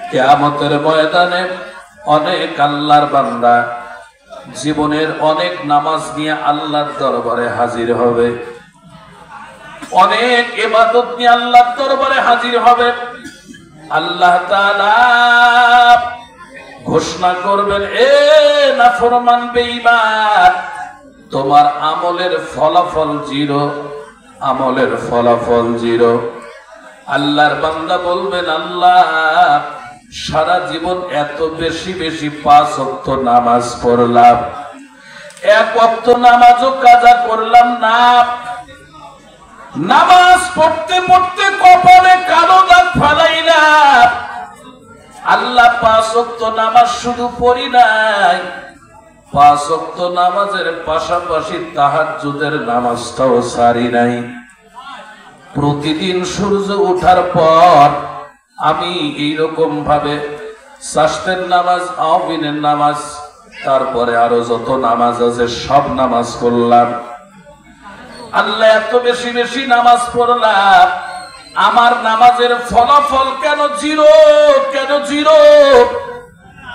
কিয়ামতের ময়দানে অনেক আল্লাহর বান্দা জীবনের অনেক নামাজ নিয়ে আল্লাহর দরবারে হাজির হবে, অনেক ইবাদত নিয়ে আল্লাহর দরবারে হাজির হবে। আল্লাহ তাআলা ঘোষণা করবেন, এ নাফরমান বেঈমান, তোমার আমলের ফলাফল 0, আমলের ফলাফল 0। আল্লাহর বান্দা বলবেন, আল্লাহ সারা জীবন এত বেশি বেশি 5 ওয়াক্ত নামাজ পড়লাম, 1 ওয়াক্ত নামাজও কাজা করলাম না। নামাজ পড়তে পড়তে কপালে কালো দাগ ফালাইলাম। আল্লাহ 5 ওয়াক্ত নামাজ শুধু পড়ি নাই, 5 ওয়াক্ত নামাজের পাশাপাশি তাহাজ্জুদের নামাজটাও ছাড়ি নাই। প্রতিদিন সূর্য ওঠার পর আমি এইরকম ভাবে সাস্তের নামাজ, আওবিনের নামাজ, তারপরে আরো যত নামাজ আছে সব নামাজ পড়লাম। আল্লাহ এত বেশি বেশি নামাজ পড়লাম, আমার নামাজের ফলাফল কেন 0, কেন 0?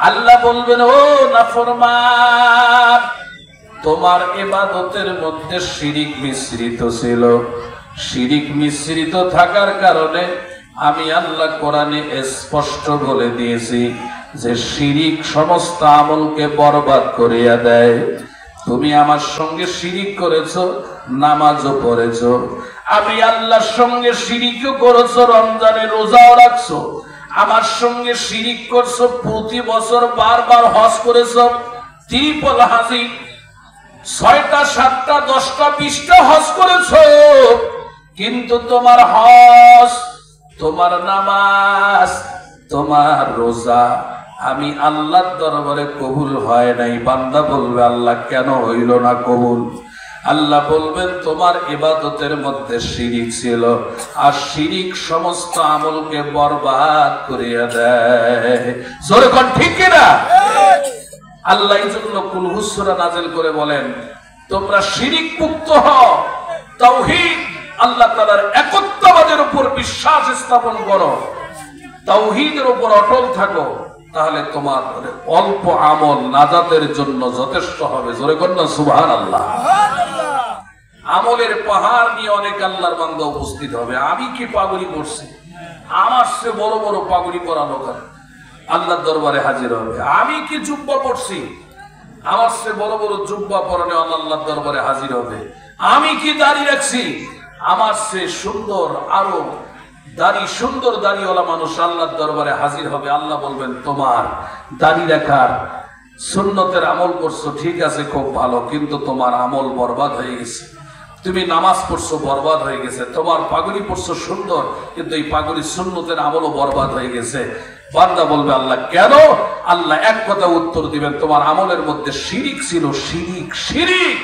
আল্লাহ বলবেন, ও নাফরমান, তোমার ইবাদতের মধ্যে শিরিক মিশ্রিত ছিল। শিরিক মিশ্রিত থাকার কারণে আমি আল্লাহ কোরআনে স্পষ্ট বলে দিয়েছি যে শিরিক সমস্ত আমলকে বরবাদ করিয়া দেয়। তুমি আমার সঙ্গে শিরিক করেছো, নামাজও পড়েছো। আমি আল্লাহর সঙ্গে শিরিকও করেছো, রমজানে রোজাও রাখছো। আমার সঙ্গে শিরিক করছো, প্রতি বছর বারবার হজ করেছো, ট্রিপল হাজি, 6টা 7টা 10টা 20টা হজ করেছো। কিন্তু তোমার হজ, তোমার নামাজ, তোমার রোজা আমি আল্লাহর দরবারে কবুল হয় নাই। বান্দা বলবে, আল্লাহ কেন হইল না কবুল? আল্লাহ বলবেন, তোমার ইবাদতের মধ্যে শিরিক ছিল, আর শিরিক সমস্ত আমলকে বরবাদ করিয়া দেয়। জোরে কোন ঠিক কিনা? আল্লাহ এই জন্য কুল হু সূরা নাযিল করে বলেন তোমরা শিরিক মুক্ত হও, তাওহীদ আল্লাহ তাআলার একত্ববাদের উপর বিশ্বাস স্থাপন করো, তাওহীদের উপর অটল থাকো, তাহলে তোমার অল্প আমল নাজাতের জন্য যথেষ্ট হবে। জোরে কর না সুবহানাল্লাহ। আমলের পাহাড় নিয়ে অনেক আল্লাহর বান্দা উপস্থিত হবে। আমি কি পাগড়ি পরছি, আমার সে বড় বড় পাগড়ি পরা লোক আল্লাহর দরবারে হাজির হবে। আমি কি জুব্বা পরছি, আমার সে বড় বড় জুব্বা পরনে আল্লাহর দরবারে হাজির হবে। আমি কি দাড়ি রাখছি, আমার সে সুন্দর আরো সুন্দর দাড়িওয়ালা মানুষ আল্লাহর দরবারে হাজির হবে। আল্লাহ বলবেন তোমার দাড়ি রাখার সুন্নতের আমল করছো ঠিক আছে, খুব ভালো, কিন্তু তোমার আমল বরবাদ হয়ে গেছে। তুমি নামাজ পড়ছো বরবাদ হয়ে গেছে, তোমার পাগড়ি পড়ছো সুন্দর, কিন্তু এই পাগড়ি সুন্নতের আমলও বরবাদ হয়ে গেছে। বান্দা বলবে আল্লাহ কেন? আল্লাহ এক কথা উত্তর দিবেন তোমার আমলের মধ্যে শিরিক ছিল, শিরিক শিরিক।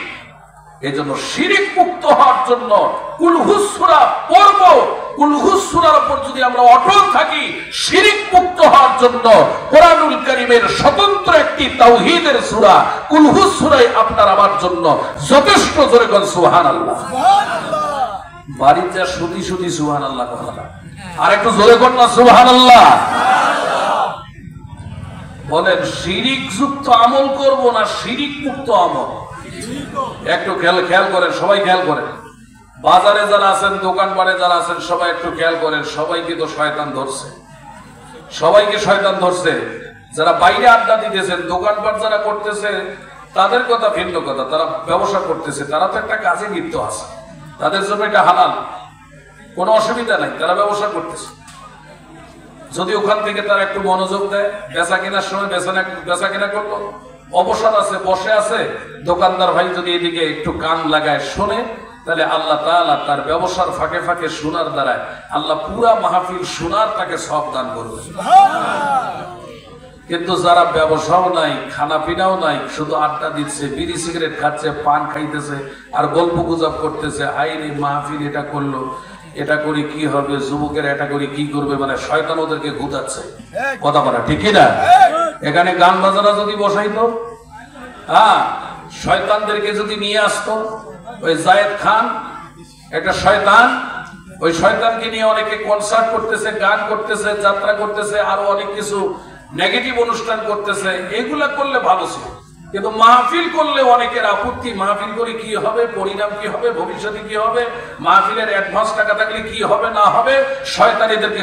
এজন্য শিরিক মুক্ত হওয়ার জন্য কুল হু সূরা পড়ব, কুল হু সূরার উপর যদি আমরা অটল থাকি, শিরিক মুক্ত হওয়ার জন্য কোরআনুল কারীমের স্বতন্ত্র একটি তাওহীদের সূরা কুল হু সূরাই আপনার আমার জন্য যথেষ্ট। জোরে বলেন সুবহানাল্লাহ। সুবহানাল্লাহ। বাড়িতে শুধু শুধু সুবহানাল্লাহ কথা, আর একটু জোরে কর না সুবহানাল্লাহ। বলেন শিরিক যুক্ত আমল করব না শিরিক মুক্ত আমল? একটু খেয়াল করেন, সবাই খেয়াল করেন। বাজারে যারা আছেন, দোকানপাটে যারা আছেন, সবাই একটু খেয়াল করেন। সবাইকে তো শয়তান ধরছে, সবাইকে শয়তান ধরছে। যারা বাইরে আড্ডা দিতেছেন, দোকানপাট যারা করতেছে, তাদের কথা ভিন্ন কথা। তারা ব্যবসা করতেছে, তারা তো একটা কাজে লিপ্ত আছে, তাদের জন্য এটা হালাল, কোনো অসুবিধা নাই, তারা ব্যবসা করতেছে। যদি ওখান থেকে তারা একটু মনোযোগ দেয়, বেচা কেনার সময় বেচা কেনা করলো, অবসর আছে, বসে আছে, দোকানদার ভাই যদি এদিকে একটু কান লাগায় শোনে, তাহলে আল্লাহ তাআলা তার ব্যবসার ফাঁকে ফাঁকে শোনার দ্বারায় আল্লাহ পুরা মাহফিল শোনার তাকে সব দান করবে। কিন্তু যারা ব্যবসাও নাই, খানা পিনাও নাই, শুধু আড্ডা দিচ্ছে, বিড়ি সিগারেট খাচ্ছে, পান খাইতেছে, আর গল্প গুজব করতেছে, আইনি মাহফিল এটা করলো, এটা করি কি হবে, যুবকেরা এটা করি কি করবে, মানে শয়তান ওদেরকে ঘুতাচ্ছে। কথা বলা ঠিক না? এখানে গান বাজানা যদি বসাইতো, হ্যাঁ, শয়তানদেরকে যদি নিয়ে আসতো, ওই জায়েদ খান একটা শয়তান, ওই শয়তানকে নিয়ে অনেকে কনসার্ট করতেছে, গান করতেছে, যাত্রা করতেছে, আরো অনেক কিছু নেগেটিভ অনুষ্ঠান করতেছে। এগুলা করলে ভালো ছিল, কিন্তু মাহফিল করলে অনেকের আপত্তি। মাহফিল করে কি হবে, পরিণাম কি হবে, ভবিষ্যতে কি হবে, মাহফিলের অ্যাডভান্স টাকা থাকলে কি হবে না হবে, শয়তান এদেরকে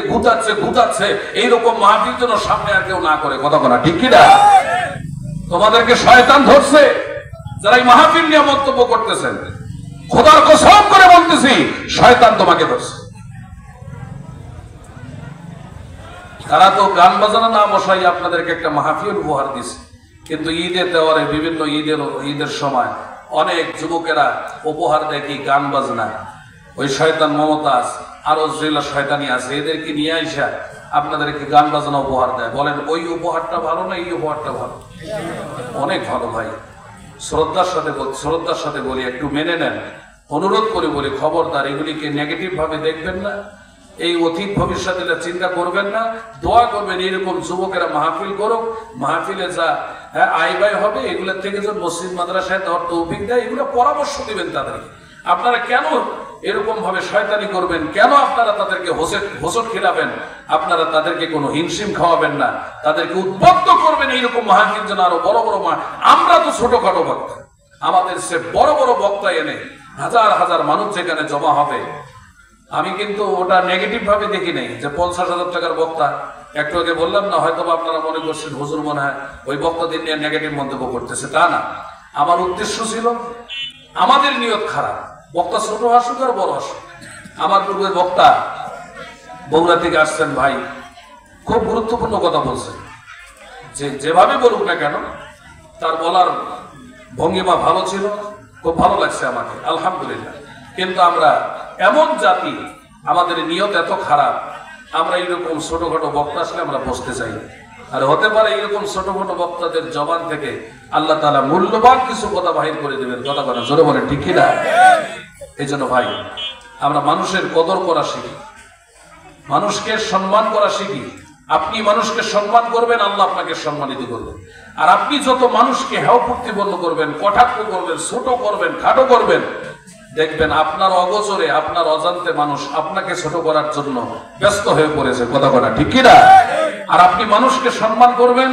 ঘুতাচ্ছে। এইরকম মাহফিল যেন সামনে আর কেউ না করে। কথা বলা ঠিক কিনা? তোমাদেরকে শয়তান ধরছে, যারা এই মাহফিল নিয়ে মন্তব্য করতেছেন, খোদার কসম করে বলতেছি, শয়তান তোমাকে ধরছে। তারা তো গান বাজানো না বসাই আপনাদেরকে একটা মাহফিল উপহার দিছে, কিন্তু ঈদের দেওয়ারে বিভিন্ন ঈদের সময় অনেক যুবকেরা উপহার দেয় কি গান বাজনা। ওই শয়তান মমতাজ আরো যেগুলা শয়তানি আছে, এদেরকে নিয়ে আইসা আপনাদেরকে গান বাজনা উপহার দেয়। বলেন ওই উপহারটা ভালো না এই উপহারটা ভালো? অনেক ভালো ভাই। শ্রদ্ধার সাথে বলি, একটু মেনে নেন, অনুরোধ করে বলি, খবরদার এগুলিকে নেগেটিভ ভাবে দেখবেন না, এই অতীত ভবিষ্যতে চিন্তা করবেন না। দোয়া করবেন এরকম যুবকেরা মাহফিল করুক, মাহফিলে যা আয় ব্যয় হবে এগুলোর থেকে যে মসজিদ মাদ্রাসায় দেওয়ার তৌফিক দেয়, এগুলো পরামর্শ দিবেন তাদেরকে। আপনারা কেন এরকম ভাবে শয়তানি করবেন? কেন আপনারা তাদেরকে হোসট খেলাবেন? আপনারা তাদেরকে কোনো হিমশিম খাওয়াবেন না, তাদেরকে উদ্বুদ্ধ করবেন এইরকম মাহফিল যেন আরো বড় বড় আমরা তো ছোটখাটো বক্তা, আমাদের সে বড় বড় বক্তা এনে হাজার হাজার মানুষ যেখানে জমা হবে। আমি কিন্তু ওটা নেগেটিভ ভাবে দেখি নাই যে 50,000 টাকার বক্তা। একটু আগে বললাম না, হয়তো আপনারা মনে করছেন হুজুর মনে হয় ওই বক্তাদের নিয়ে নেগেটিভ মন্তব্য করতেছে, তা না। আমার উদ্দেশ্য ছিল, আমাদের নিয়ত খারাপ, বক্তা ছোট আসুক আর বড় আসুক। আমার পূর্বের বক্তা বগুড়া থেকে আসছেন ভাই, খুব গুরুত্বপূর্ণ কথা বলছেন, যে যেভাবে বলুক না কেন তার বলার ভঙ্গিমা ভালো ছিল, খুব ভালো লাগছে আমাকে, আলহামদুলিল্লাহ। কিন্তু আমরা এমন জাতি, আমাদের নিয়ত এত খারাপ, আমরা এইরকম ছোটখাটো বক্তা আসলে আমরা বসতে চাই। আর হতে পারে এইরকম ছোটখাটো বক্তাদের জবান থেকে আল্লাহ তাআলা মূল্যবান কিছু কথা বাহির করে দেবেন। কথা বলে জোরে বলে ঠিক কিনা? এই জন্য ভাই, আমরা মানুষের কদর করা শিখি, মানুষকে সম্মান করা শিখি, আপনি মানুষকে সম্মান করবেন, আল্লাহ আপনাকে সম্মানিত করবেন। আর আপনি যত মানুষকে হেয় প্রতিপন্ন করবেন, কটাক্ষ করবেন, ছোট করবেন, খাটো করবেন, দেখবেন আপনার অগোচরে, আপনার অজান্তে মানুষ আপনাকে ছোট করার জন্য ব্যস্ত হয়ে পড়েছে। কথা কথা ঠিক কিনা? আর আপনি মানুষকে সম্মান করবেন,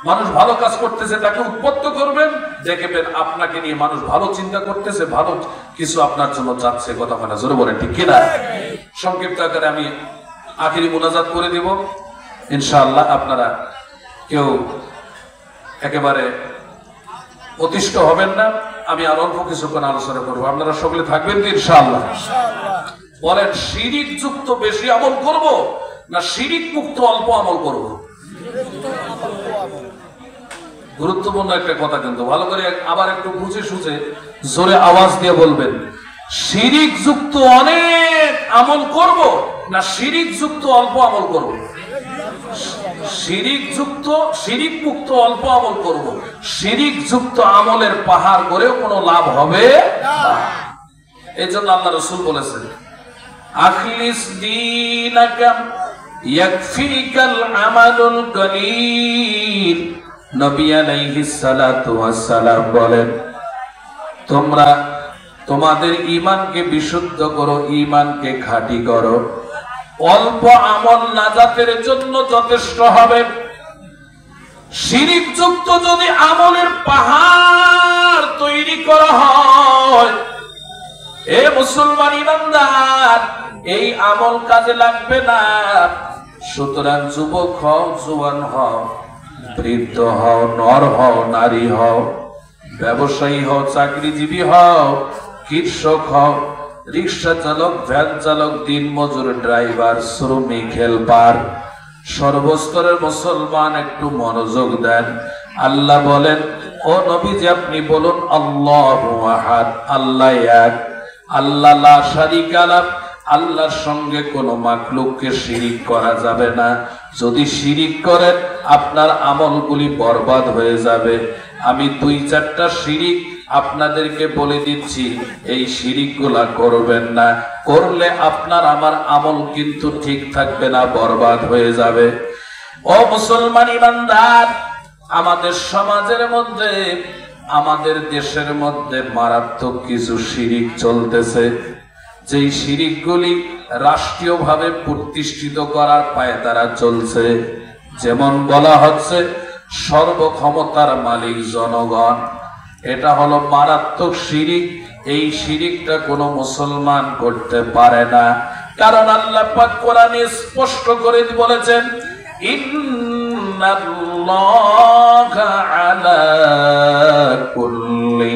মানুষ ভালো কাজ করতেছে তাকে উৎপত্ত করবেন, দেখবেন আপনাকে নিয়ে মানুষ ভালো চিন্তা করতেছে, ভালো কিছু আপনার জন্য যাচ্ছে। কথা কথা জোরে বলেন ঠিক কিনা? সংক্ষিপ্ত আকারে আমি আখিরি মুনাজাত করে দিব ইনশাআল্লাহ। আপনারা কেউ একেবারে অতিষ্ঠ হবেন না, আমি আর অল্প কিছুক্ষণ আলোচনা করবো। আপনারা সকলে থাকবেন তো ইনশাআল্লাহ? বলেন, শিরিক যুক্ত বেশি আমল করব না শিরিক মুক্ত অল্প আমল করব? গুরুত্বপূর্ণ একটা কথা, কিন্তু ভালো করে আবার একটু বুঝে সুঝে জোরে আওয়াজ দিয়ে বলবেন, শিরিক যুক্ত অনেক আমল করব না শিরিক যুক্ত অল্প আমল করব? শিরিক যুক্ত, শিরিক মুক্ত অল্প আমল করব। শিরিক যুক্ত আমলের পাহাড় করেও কোনো লাভ হবে না। এই জন্য আল্লাহ রাসূল বলেছেন, আখলিস দীনাকা ইয়াকফিকাল আমালুল কলিল। নবী আলাইহিস সালাতু ওয়াস সালাম বলেন, তোমরা তোমাদের ঈমানকে বিশুদ্ধ করো, ঈমানকে খাঁটি করো। অল্প আমল নাজাতের জন্য যথেষ্ট হবে। শিরিক যুক্ত যদি আমলের পাহাড় তৈরি করা হয়, এ মুসলমান ইমানদার, এই আমল কাজে লাগবে না। সুতরাং যুবক হও, জওয়ান হও, বৃদ্ধ হও, নর হও, নারী হও, ব্যবসায়ী হও, চাকরিজীবী হও, কৃষক হও, রিক্সা চালক, ভ্যান চালক, দিন মজুর, ড্রাইভার, শ্রমিক, হেল্পার, সর্বস্তরের মুসলমান একটু মনোযোগ দেন। আল্লাহ বলেন, ও নবীজি আপনি বলুন, আল্লাহু আহাদ, আল্লাহ এক, আল্লাহ লা শারীকা লাহু, আল্লাহর সঙ্গে কোনো মাখলুককে শিরিক করা যাবে না। যদি শিরিক করেন আপনার আমলগুলি বরবাদ হয়ে যাবে। আমি 2-4টা শিরিক আপনাদেরকে বলে দিচ্ছি, এই শিরিকগুলা করবেন না, করলে আপনার আমার আমল কিন্তু ঠিক থাকবে না, বরবাদ হয়ে যাবে। ও মুসলমান ইমানদার, আমাদের সমাজের মধ্যে, আমাদের দেশের মধ্যে মারাত্মক কিছু শিরিক চলতেছে, যেই শিরিকগুলি রাষ্ট্রীয়ভাবে প্রতিষ্ঠিত করার পায়তারা চলছে। যেমন বলা হচ্ছে সর্বক্ষমতার মালিক জনগণ, এটা হলো মারাত্মক শিরিক। এই শিরিকটা কোনো মুসলমান করতে পারে না, কারণ আল্লাহ পাক কোরআনে স্পষ্ট করে বলেছেন, ইন্নাল্লাহা আলা কুল্লি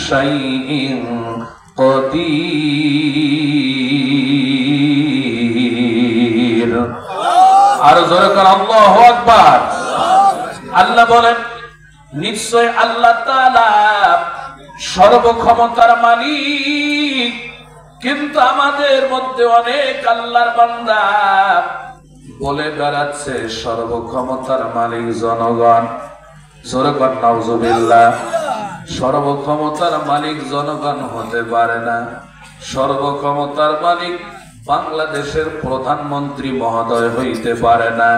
শাইইন কদির। আর জোরে করে আল্লাহু আকবার। আল্লাহ বলেন, নিশ্চয় আল্লাহ তাআলা সর্বক্ষমতার মালিক। কিন্তু আমাদের মধ্যে অনেক আল্লাহর বান্দা বলে বেড়াচ্ছে সর্বক্ষমতার মালিক জনগণ। জোরে কর নাউজুবিল্লাহ। সর্বক্ষমতার মালিক জনগণ হতে পারে না। সর্বক্ষমতার মালিক বাংলাদেশের প্রধানমন্ত্রী মহোদয় হইতে পারে না।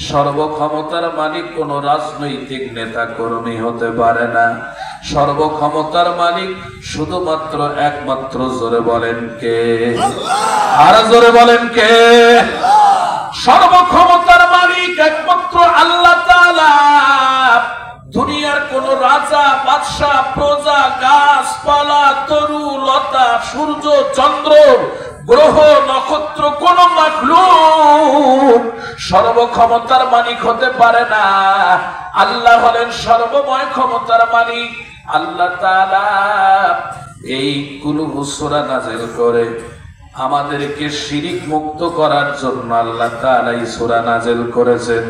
সর্বক্ষমতার মালিক কোন রাজনৈতিক নেতা কর্মী হতে পারে না। সর্বক্ষমতার মালিক শুধুমাত্র একমাত্র, জোরে বলেন কে? আর জোরে বলেন কে? সর্বক্ষমতার মালিক একমাত্র আল্লাহ তাআলা। দুনিয়ার কোন রাজা, বাদশাহ, প্রজা, গাছপালা, তরু লতা, সূর্য, চন্দ্র, গ্রহ, নক্ষত্র, কোন মাখলুক সর্বক্ষমতার মালিক হতে পারে না। আল্লাহ হলেন সর্বময় ক্ষমতার মালিক। আল্লাহ তাআলা এই কুলহু সূরা নাযিল করে আমাদেরকে শিরিক মুক্ত করার জন্য আল্লাহ তাআলা এই সূরা নাযিল করেছেন।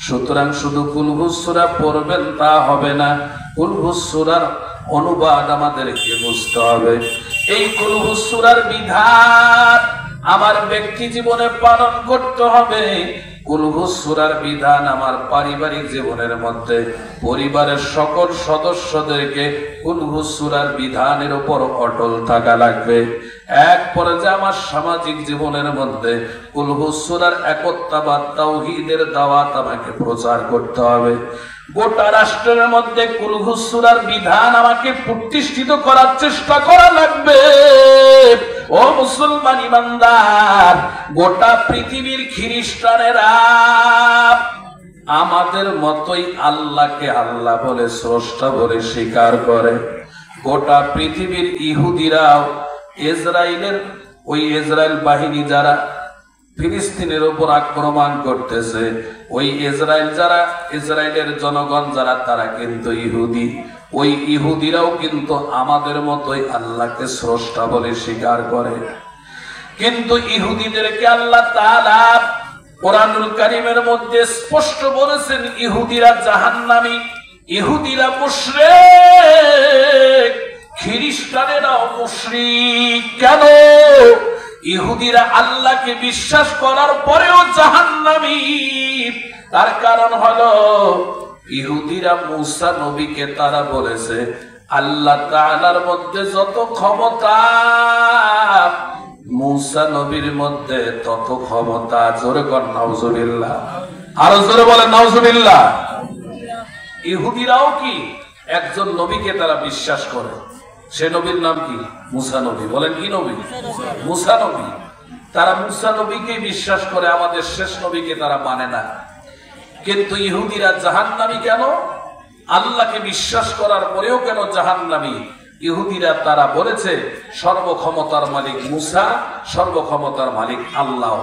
সুতরাং শুধু কুলহু সূরা পড়বেন তা হবে না, কুলহু সূরার অনুবাদ আমাদেরকে বুঝতে হবে। এই কুলহু সূরার বিধান আমার ব্যক্তি জীবনে পালন করতে হবে। কুলহু সূরার বিধান আমার পারিবারিক জীবনের মধ্যে পরিবারের সকল সদস্যদেরকে কুলহু সূরার বিধানের উপর অটল থাকা লাগবে। এক পর্যায়ে আমার সামাজিক জীবনের মধ্যে কুল হু সূরার একত্ববাদ তাওহীদের দাওয়াত আমাকে প্রচার করতে হবে। গোটা রাষ্ট্রের মধ্যে কুল হু সূরার বিধান আমাকে প্রতিষ্ঠিত করার চেষ্টা করা লাগবে। ও মুসলমান ইমানদার, গোটা পৃথিবীর খ্রিস্টানেরা আমাদের মতোই আল্লাহকে আল্লাহ বলে, স্রষ্টা বলে স্বীকার করে। গোটা পৃথিবীর ইহুদিরাও ইসরায়েল বাহিনী যারা ফিলিস্তিনের উপর আক্রমণ করতেছে, ওই ইসরায়েলের জনগণ যারা, তারা কিন্তু ইহুদি। ওই ইহুদিরাও কিন্তু আমাদের মতোই আল্লাহকে স্রষ্টা বলে স্বীকার করে। কিন্তু ইহুদিদেরকে আল্লাহ তাআলা কোরআনুল কারীমের মধ্যে স্পষ্ট বলেছেন, ইহুদিরা জাহান্নামী, ইহুদিরা মুশরিক, খ্রিস্টানেরাও মুশরিক। কেন? ইহুদিরা আল্লাহকে বিশ্বাস করার পরেও জাহান্নামী। তার কারণ হলো ইহুদিরা মুসা নবীকে তারা বলেছে আল্লাহ তাআলার মধ্যে যত ক্ষমতা, মুসা নবীর মধ্যে তত ক্ষমতা। জোরে কর নাউজুবিল্লাহ, আরো জোরে বলেন নাউজুবিল্লাহ। ইহুদিরাও কি একজন নবীকে তারা বিশ্বাস করে, সে নবীর নাম কি? মুসা নবী। বলেন কি নবী? মুসা নবী। তারা মুসা নবীকে বিশ্বাস করে, আমাদের শেষ নবীকে তারা মানে না। কিন্তু ইহুদিরা জাহান্নামী কেন? আল্লাহকে বিশ্বাস করার পরেও কেন জাহান্নামী? ইহুদিরা তারা বলেছে সর্বক্ষমতার মালিক মুসা, সর্বক্ষমতার মালিক আল্লাহ।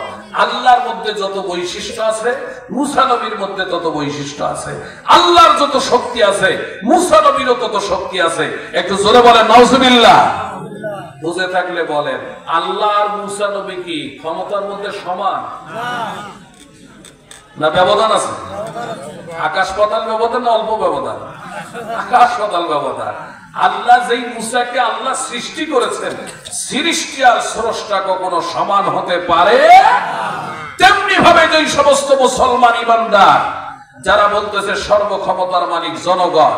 আল্লাহর মধ্যে যত বৈশিষ্ট্য আছে, মুসা নবীর মধ্যে তত বৈশিষ্ট্য আছে। আল্লাহর যত শক্তি আছে, মুসা নবীরও তত শক্তি আছে। একটু জোরে বলেন নাউজুবিল্লাহ। বুঝে থাকলে বলেন, আল্লাহ আর মুসা নবী কি ক্ষমতার মধ্যে সমান না ব্যবধান আছে? আকাশ পাতাল ব্যবধান না অল্প ব্যবধান? আকাশ পাতাল ব্যবধান। আল্লাহ যেই মুসাকে আল্লাহ সৃষ্টি করেছেন, সৃষ্টি আর স্রষ্টা কখনো সমান হতে পারে? তেমনি ভাবে যেই সমস্ত মুসলমান ইমানদার যারা বলতেছে সর্বক্ষমতার মালিক জনগণ,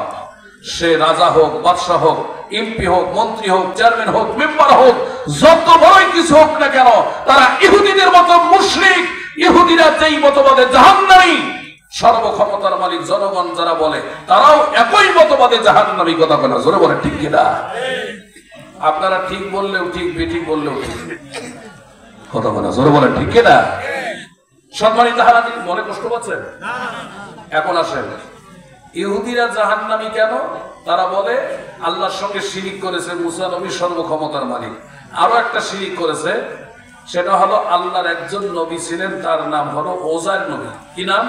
সে রাজা হোক, বাদশাহ হোক, এমপি হোক, মন্ত্রী হোক, চেয়ারম্যান হোক, মেম্বার হোক, যত বড়ই কিছু হোক না কেন, তারা ইহুদিদের মতো মুশরিক। ইহুদিরা যেই মতবাদে জাহান্নামী, সর্বক্ষমতার মালিক জনগণ যারা বলে, তারাও একই মতবাদে জাহান্নামী। কথা বলে জোরে বলে ঠিক কিনা? আপনারা ঠিক বললেও ঠিক, বেঠিক বললেও ঠিক। কথা বলে জোরে বলে ঠিক কিনা? সম্মানিত হারাদিন, মনে কষ্ট পাচ্ছেন? এখন আসেন, ইহুদিরা জাহান্নামী কেন? তারা বলে আল্লাহর সঙ্গে শিরিক করেছে মুসা নবী সর্বক্ষমতার মালিক। আরো একটা শিরিক করেছে, সেটা হলো আল্লাহর একজন নবী ছিলেন, তার নাম হলো ওজাইর নবী। কি নাম?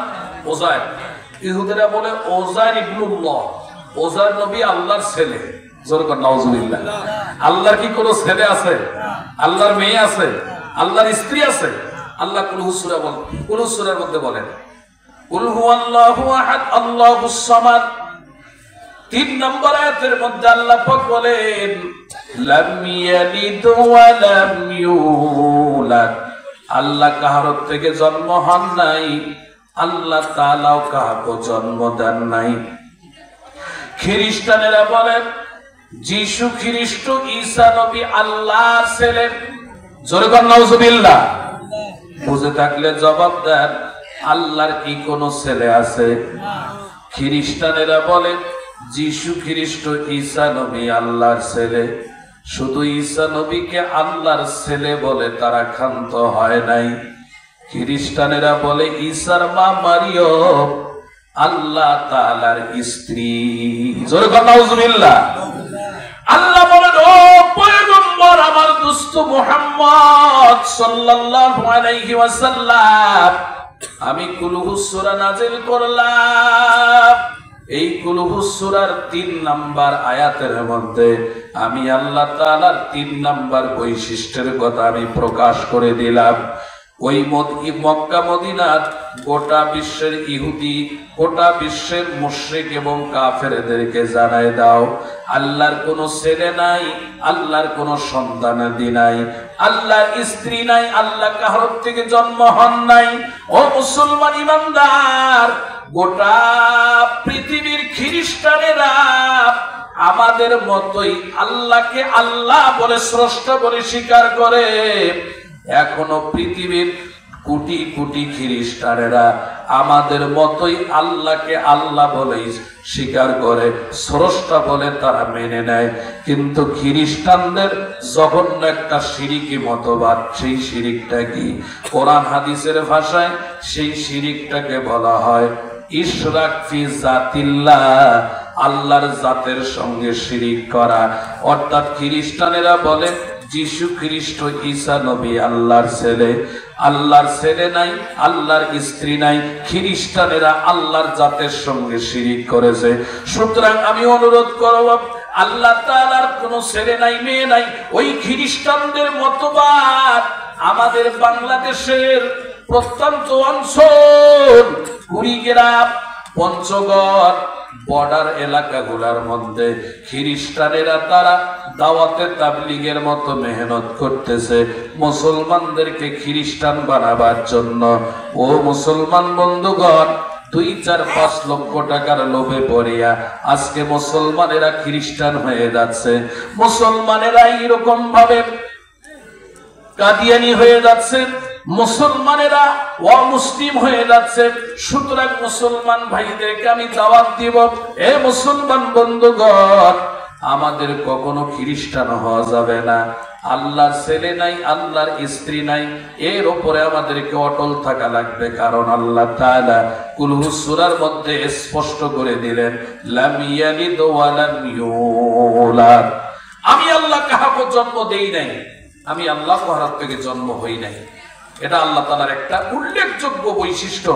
ওজাইর। ইহুদিরা বলে ওজাইর ইবনুল্লাহ, ওজাইর নবী আল্লাহর ছেলে। জোরে কর নাউজুবিল্লাহ। আল্লাহর কি কোনো ছেলে আছে? আল্লাহর মেয়ে আছে? আল্লাহর স্ত্রী আছে? আল্লাহ কুল হু সূরা বলেন, কুল হু সূরার মধ্যে বলেন কুল হুয়াল্লাহু আহাদ আল্লাহুস সামাদ। 3 নম্বর আয়াতের মধ্যে আল্লাহ পাক বলেন লাম ইয়ালিদ ওয়া লাম ইউলাদ। আল্লাহ কাহার থেকে জন্ম হন নাই, আল্লাহ তাআলাও কাহাকে জন্ম দেন নাই। খ্রিস্টানেরা বলেন যীশু খ্রিস্ট ঈসা নবী আল্লাহর ছেলে। জোরে কর নাউজুবিল্লাহ। বুঝে থাকলে জবাব দেন, আল্লাহর কি কোনো ছেলে আছে? খ্রিস্টানেরা বলে যীশু খ্রিস্ট ঈসা নবী আল্লাহর ছেলে। শুধু ঈসা নবীকে আল্লাহর ছেলে বলে তারা ক্ষান্ত হয় নাই। খ্রিস্টানেরা বলে ঈসার মা মারিয়ম আল্লাহ তাআলার স্ত্রী। জোরে কর নাউজুবিল্লাহ। আল্লাহ বলেন, ও পয়গম্বর আমার দোস্ত মুহাম্মদ সাল্লাল্লাহু আলাইহি ওয়াসাল্লাম, আমি কুল হু সূরা নাযিল করলাম। এই কুল হু সূরার 3 নাম্বার আয়াতের মধ্যে আমি আল্লাহ তাআলার 3 নাম্বার বৈশিষ্ট্যের কথা আমি প্রকাশ করে দিলাম। ওই মক্কা মদিনার গোটা বিশ্বের ইহুদি, গোটা বিশ্বের মুশরিক এবং কাফেরদেরকে জানায় দাও, আল্লাহর কোনো ছেলে নাই, আল্লাহর কোনো সন্তানাদি নাই, আল্লাহর স্ত্রী নাই, আল্লাহ কাহার থেকে জন্ম হন নাই। ও মুসলমান ইমানদার, গোটা পৃথিবীর খ্রিস্টানেরা আমাদের মতোই আল্লাহকে আল্লাহ বলে স্রষ্টা বলে স্বীকার করে। এখনো পৃথিবীর কোটি কোটি খ্রিস্টানেরা আমাদের মতোই আল্লাহকে আল্লাহ বলেই স্বীকার করে, স্রষ্টা বলে তারা মেনে নেয়। কিন্তু খ্রিস্টানদের জঘন্য একটা শিরিকি মতবাদ, সেই শিরিকটা কি? কোরআন হাদিসের ভাষায় সেই শিরিকটাকে বলা হয় ইশরাক ফি জাতিল্লাহ, আল্লাহর জাতের সঙ্গে শিরিক করা। অর্থাৎ খ্রিস্টানেরা বলে যীশু খ্রিস্ট ঈসা নবী আল্লাহর ছেলে। আল্লাহর ছেলে নাই, আল্লাহর স্ত্রী নাই, খ্রিস্টানেরা আল্লাহর জাতের সঙ্গে শিরিক করেছে। সুতরাং আমি অনুরোধ করব, আল্লাহ তাআলার কোনো ছেলে নাই, মেয়ে নাই। ওই খ্রিস্টানদের মতবাদ আমাদের বাংলাদেশের প্রত্যন্ত অঞ্চল, কুড়িগ্রাম, পঞ্চগড় বর্ডার এলাকাগুলোর মধ্যে খ্রিস্টানেরা তারা দাওয়াতে তাবলীগের মতো মেহনত করতেছে মুসলমানদেরকে খ্রিস্টান বানাবার জন্য। ও মুসলমান বন্ধুগণ, 2-4-5 লক্ষ টাকার লোভে পড়িয়া আজকে মুসলমানেরা খ্রিস্টান হয়ে যাচ্ছে। মুসলমানেরা এরকম ভাবে কাদিয়ানি হয়ে যাচ্ছে, মুসলমানেরা অমুসলিম হয়ে যাচ্ছে। সুতরাং মুসলমান ভাইদেরকে আমি দাওয়াত দিব, এ মুসলমান বন্ধুগণ, আমাদের কখনো খ্রিস্টান হওয়া যাবে না। আল্লাহর ছেলে নাই, আল্লাহর স্ত্রী নাই, এর উপরে আমাদেরকে অটল থাকা লাগবে। কারণ আল্লাহ তাআলা কুলহু সূরার মধ্যে স্পষ্ট করে দিলেন, লাম ইয়ালিদ ওয়া লাম ইউলাদ, আমি আল্লাহ কাহাকে জন্ম দেই নাই, আমি আল্লাহ কাহার থেকে জন্ম হই নাই। এটা আল্লাহ তাআলার একটা উল্লেখযোগ্য বৈশিষ্ট্য,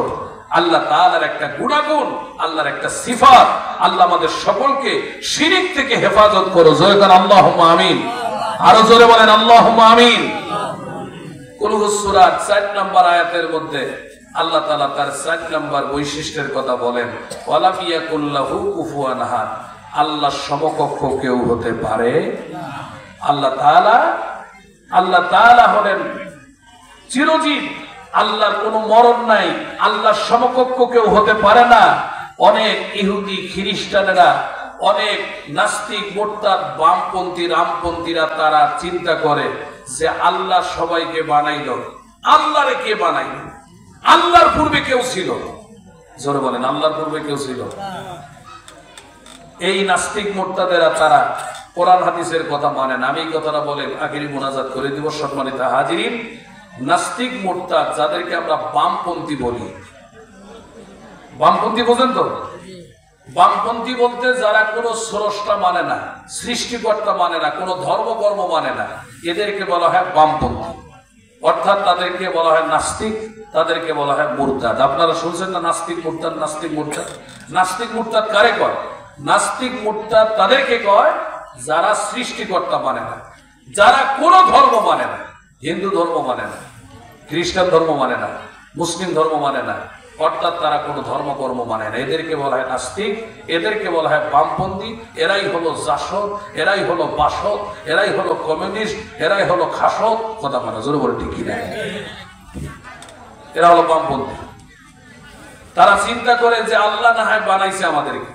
আল্লাহ তাআলার একটা গুণাগুণ, আল্লাহর একটা সিফাত। আল্লাহ আমাদের সকলকে শিরিক থেকে হেফাজত করো। জোরে বলেন আল্লাহুম্মা আমিন। আরো জোরে বলেন আল্লাহুম্মা আমিন। কুলহু সূরা 4 নম্বর আয়াতের মধ্যে আল্লাহ তাআলা তার 4 নম্বর বৈশিষ্ট্যের কথা বলেন, ওয়ালাম ইয়াকুল্লাহু কুফুয়ান আহাদ, আল্লাহর সমকক্ষ কেউ হতে পারে না। আল্লাহ তাআলা হলেন চিরজীব, আল্লাহর কোনো মরণ নাই, আল্লাহর সমকক্ষ কেউ হতে পারে না। অনেক ইহুদি খ্রিস্টানেরা, অনেক নাস্তিক মোরতাদ বামপন্থী রামপন্থীরা তারা চিন্তা করে যে আল্লাহ সবাইকে বানাইলো, আল্লাহরে কে বানাইলো? আল্লাহর পূর্বে কেউ ছিল? জোরে বলেন, আল্লাহর পূর্বে কেউ ছিল? এই নাস্তিক মোরতাদেরা তারা কোরআন হাদিসের কথা মানে না। আমি এই কথাটা বলে আখিরি মোনাজাত করে দিব। সম্মানিত হাজিরিন, নাস্তিক মোরতাদ যাদেরকে আমরা বামপন্থী বলি, বামপন্থী বোঝেন তো? বামপন্থী বলতে যারা কোনো স্রষ্টা মানে না, সৃষ্টিকর্তা মানে না, কোনো ধর্মকর্ম মানে না, এদেরকে বলা হয় বামপন্থী। অর্থাৎ তাদেরকে বলা হয় নাস্তিক, তাদেরকে বলা হয় মুরতাদ। আপনারা শুনছেন না নাস্তিক মুরতাদ, নাস্তিক মুরতাদ? নাস্তিক মুরতাদ কারে কয়? নাস্তিক মুরতাদ তাদেরকে কয় যারা সৃষ্টিকর্তা মানে না, যারা কোনো ধর্ম মানে না, হিন্দু ধর্ম মানে না, খ্রিস্টান ধর্ম মানে না, মুসলিম ধর্ম মানে না, অর্থাৎ তারা কোনো ধর্মকর্ম মানে না। এদেরকে বলা হয় নাস্তিক, এদেরকে বলা হয় বামপন্থী। এরাই হলো জাসদ, এরাই হলো বাসদ, এরাই হলো কমিউনিস্ট, এরাই হলো খাসদ। কথা মানে জোরে বলে ঠিক কিনা? এরা হলো বামপন্থী। তারা চিন্তা করে যে আল্লাহ না হয় বানাইছে আমাদেরকে,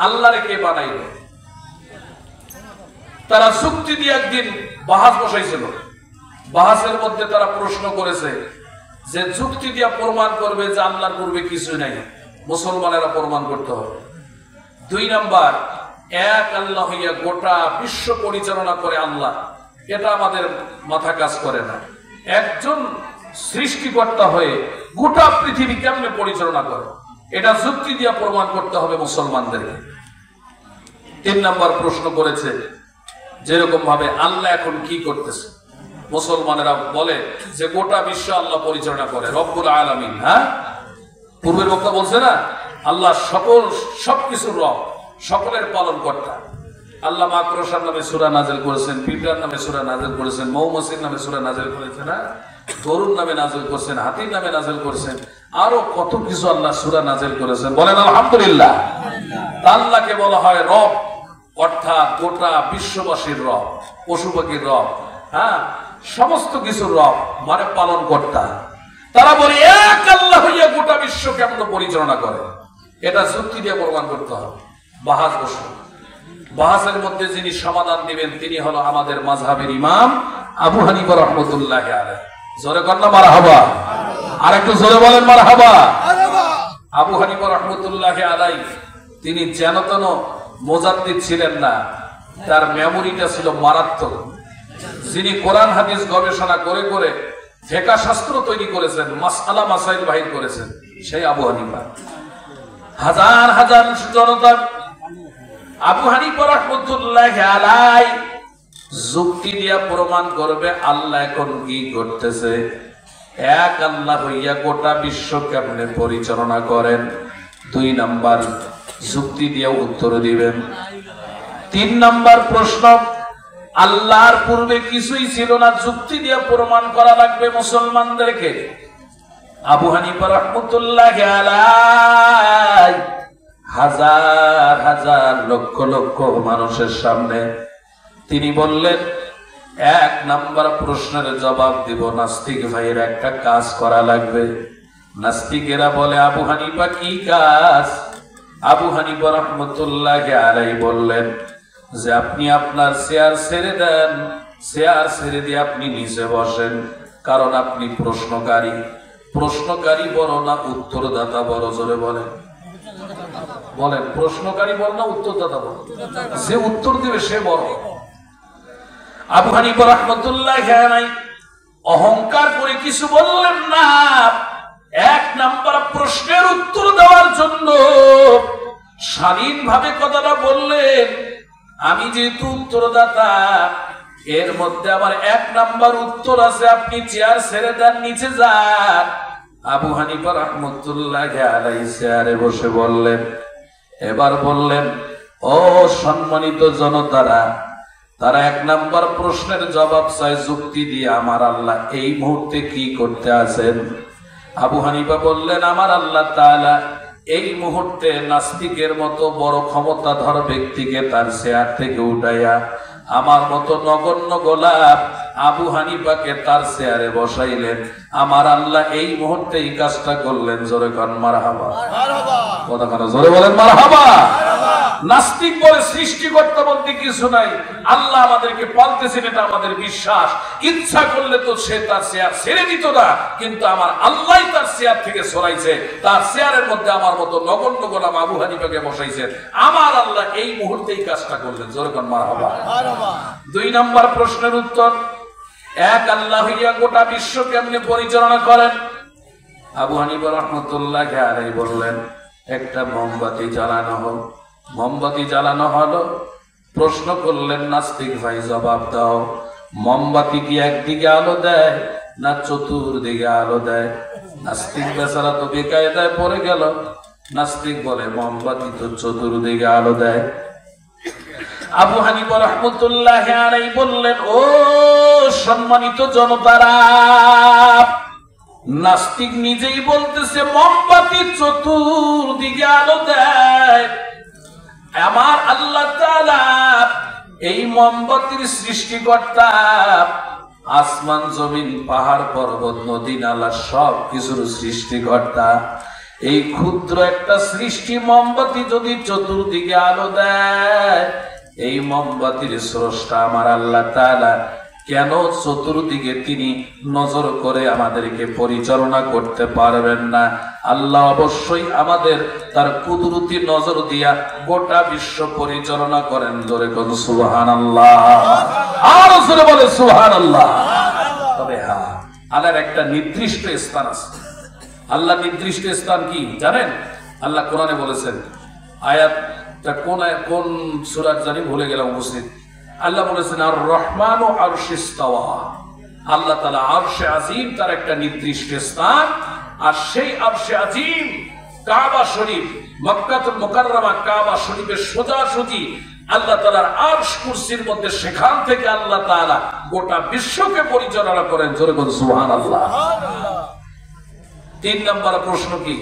আল্লাহরে কে বানাইলো? তারা যুক্তি দিয়ে একদিন বাহাস বসাইছিল। বাহাসের মধ্যে তারা প্রশ্ন করেছে যে যুক্তি দিয়ে প্রমাণ করবে যে আল্লাহর পূর্বে কিছু নাই, মুসলমানেরা প্রমাণ করতে হবে। 2 নাম্বার, এক আল্লাহ হইয়া গোটা বিশ্ব পরিচালনা করে আল্লাহ, এটা আমাদের মাথা কাজ করে না। একজন সৃষ্টিকর্তা হয়ে গোটা পৃথিবী কেমনে পরিচালনা করে, এটা যুক্তি দিয়ে প্রমাণ করতে হবে মুসলমানদেরকে। 3 নাম্বার প্রশ্ন করেছে যেরকম ভাবে আল্লাহ এখন কি করতেছে। মুসলমানেরা বলে যে গোটা বিশ্ব আল্লাহ পরিচালনা করে, রব্বুল আলামিন। হ্যাঁ, পূর্বের বক্তা বলছে না, আল্লাহ সবকিছুর রব, সকলের পালন কর্তা। আল্লাহ মাকড়সার নামে সূরা নাযিল করেছেন, পিঁপড়ার নামে সূরা নাযিল করেছেন, মৌমাছির নামে সূরা নাযিল করেছেন, গরুর নামে নাযিল করেছেন, হাতির নামে নাযিল করেছেন, আরো কত কিছু আল্লাহ সূরা নাযিল করেছেন। বলেন আলহামদুলিল্লাহ। আল্লাহকে বলা হয় রব, অর্থাৎ গোটা বিশ্ববাসীর রব, পশু পাখির রব, হ্যাঁ, সমস্ত কিছুর রব মানে পালন কর্তা। তারা বলে এক আল্লাহ হইয়া গোটা বিশ্ব কেমন পরিচালনা করে, এটা যুক্তি দিয়ে প্রমাণ করতে হবে। বাহাস বসল। বাহাসের মধ্যে যিনি সমাধান দিবেন তিনি হলো আমাদের মাযহাবের ইমাম আবু হানিফা রাহমাতুল্লাহি আলাইহি। জোরে কন্না মারহাবা, আর একটু জোরে বলেন মারহাবা। আবু হানিফা রাহমাতুল্লাহি আলাইহি তিনি যেন তেন মুজাদ্দিদ ছিলেন না, তার মেমোরিটা ছিল মারাত্মক। যিনি কোরআন হাদিস গবেষণা করে করে ফিকহ শাস্ত্র তৈরি করেছেন, মাসআলা মাসাইল বাহির করেছেন, সেই আবু হানিফা। হাজার হাজার জনতা আবু হানিফা রাহমাতুল্লাহি আলাইহি যুক্তি দিয়া প্রমাণ করবে আল্লাহ এখন কি করতেছে, এক আল্লাহ হইয়া গোটা বিশ্ব কেমনে পরিচালনা করেন। 2 নাম্বার যুক্তি দিয়ে উত্তর দিবেন। 3 নাম্বার প্রশ্ন, আল্লাহর পূর্বে কিছুই ছিল না, যুক্তি দিয়ে প্রমাণ করা লাগবে মুসলমানদেরকে। আবু হানিফা রাহমাতুল্লাহি আলাইহি হাজার হাজার লক্ষ লক্ষ মানুষের সামনে তিনি বললেন, 1 নাম্বার প্রশ্নের জবাব দিব, নাস্তিক ভাইয়ের একটা কাজ করা লাগবে। নাস্তিকেরা বলে, আবু হানিফা কি কাজ? আবু হানিফা রাহমাতুল্লাহি আলাইহি বললেন যে আপনি আপনার চেয়ার ছেড়ে দেন, চেয়ার ছেড়ে দিয়ে আপনি নিচে বসেন, কারণ আপনি প্রশ্নকারী। প্রশ্নকারী বড় না উত্তরদাতা বড়? জোরে বলেন, বলেন প্রশ্নকারী বড় না উত্তরদাতা বড়? যে উত্তর দিবে সে বড়। আবু হানিফা রাহমাতুল্লাহি আলাইহি অহংকার করে কিছু বললেন না। 1 নাম্বার প্রশ্নের উত্তর দেওয়ার জন্য স্বাধীনভাবে কথাটা বললেন, আমি যেহেতু উত্তরদাতা, এর মধ্যে আমার 1 নাম্বার উত্তর আছে, আপনি চেয়ার ছেড়ে দেন, নিচে যান। আবু হানিফা রাহমাতুল্লাহি আলাইহি চেয়ারে বসে বললেন, এবার বললেন, ও সম্মানিত জনতারা, তারা 1 নাম্বার প্রশ্নের জবাব চায় যুক্তি দিয়ে, আমার আল্লাহ এই মুহূর্তে কি করতে আছেন? আবু হানিফা বললেন, আমার আল্লাহ তাআলা এই মুহূর্তে নাস্তিকের মতো বড় ক্ষমতাধর ব্যক্তিকে তার চেয়ার থেকে উঠাইয়া আমার মতো নগণ্য গোলাপ আবু হানিফাকে তার চেয়ারে বসাইলেন। আমার আল্লাহ এই মুহূর্তে এই কাজটা করলেন। জোরে কান মারহাবা, কথা কান জোরে বলেন মারহাবা। নাস্তিক বলে সৃষ্টিকর্তা বলতে কিছু নাই, আল্লাহ আমাদেরকে পালতেছেন, এটা আমাদের বিশ্বাস। ইচ্ছা করলে তো সে তার চেয়ার ছেড়ে দিত না, কিন্তু আমার আল্লাহ তার চেয়ার থেকে সরাইছে, তার চেয়ারের মধ্যে আমার মতো নগণ্য গোলাম আবু হানিফাকে বসাইছেন। আমার আল্লাহ এই মুহূর্তে এই কাজটা করলেন। জোরে কান মারহাবা। 2 নাম্বার প্রশ্নের উত্তর, 1 আল্লাহ হইয়া গোটা বিশ্ব কেমনে পরিচালনা করেন? আবু হানিফা রাহমাতুল্লাহি আলাইহি বললেন, একটা মোমবাতি জ্বালানো হোক। মোমবাতি জ্বালানো হলো। প্রশ্ন করলেন, নাস্তিক ভাই জবাব দাও, মোমবাতি কি একদিকে আলো দেয় না চতুর্দিকে আলো দেয়? নাস্তিক বেচারা তো বেকায়দায় পড়ে গেল। নাস্তিক বলে, মোমবাতি তো চতুর্দিকে আলো দেয়। আবু হানিফা রাহমাতুল্লাহি আলাইহি বললেন, ও সম্মানিত জনতারা, নাস্তিক নিজেই বলতেছে মোমবাতি চতুর্দিকে আলো দেয়। আমার আল্লাহ তাআলা এই মোমবাতির সৃষ্টিকর্তা, আসমান জমিন পাহাড় পর্বত নদী নালা সব কিছুর সৃষ্টিকর্তা। এই ক্ষুদ্র একটা সৃষ্টি মোমবাতি যদি চতুর্দিকে আলো দেয়, এই মোমবাতির স্রষ্টা আমার আল্লাহ তাআলা কেন চতুর্দিকে তিনি নজর করে আমাদেরকে পরিচালনা করতে পারবেন না? আল্লাহ অবশ্যই আমাদের তার কুদরতি নজর দিয়া গোটা বিশ্ব পরিচালনা করেন। ধরে কোন সুবহানাল্লাহ, আর জোরে বলে সুবহানাল্লাহ। তবে হ্যাঁ, আল্লাহর একটা নির্দিষ্ট স্থান আছে। আল্লাহ নির্দিষ্ট স্থান কি জানেন? আল্লাহ কোরআনে বলেছেন, আয়াতটা কোন সূরা জানি ভুলে গেলাম উপস্থিত। আল্লাহ বলেছেন, আর রহমানু আরশিস তাওয়া। আল্লাহ তাআলা আরশে আজিম তার একটা নির্দিষ্ট স্থান, আর সেই আরশে আজিম কাবা শরীফ, মক্কাতুল মুকাররমা কাবা শরীফের সোজাসুজি আল্লাহ তাআলার আরশ কুরসির মধ্যে, সেখান থেকে আল্লাহ তাআলা গোটা বিশ্বকে পরিচালনা করেন। জোরে বলুন সুবহানাল্লাহ। 3 নম্বর প্রশ্ন কি?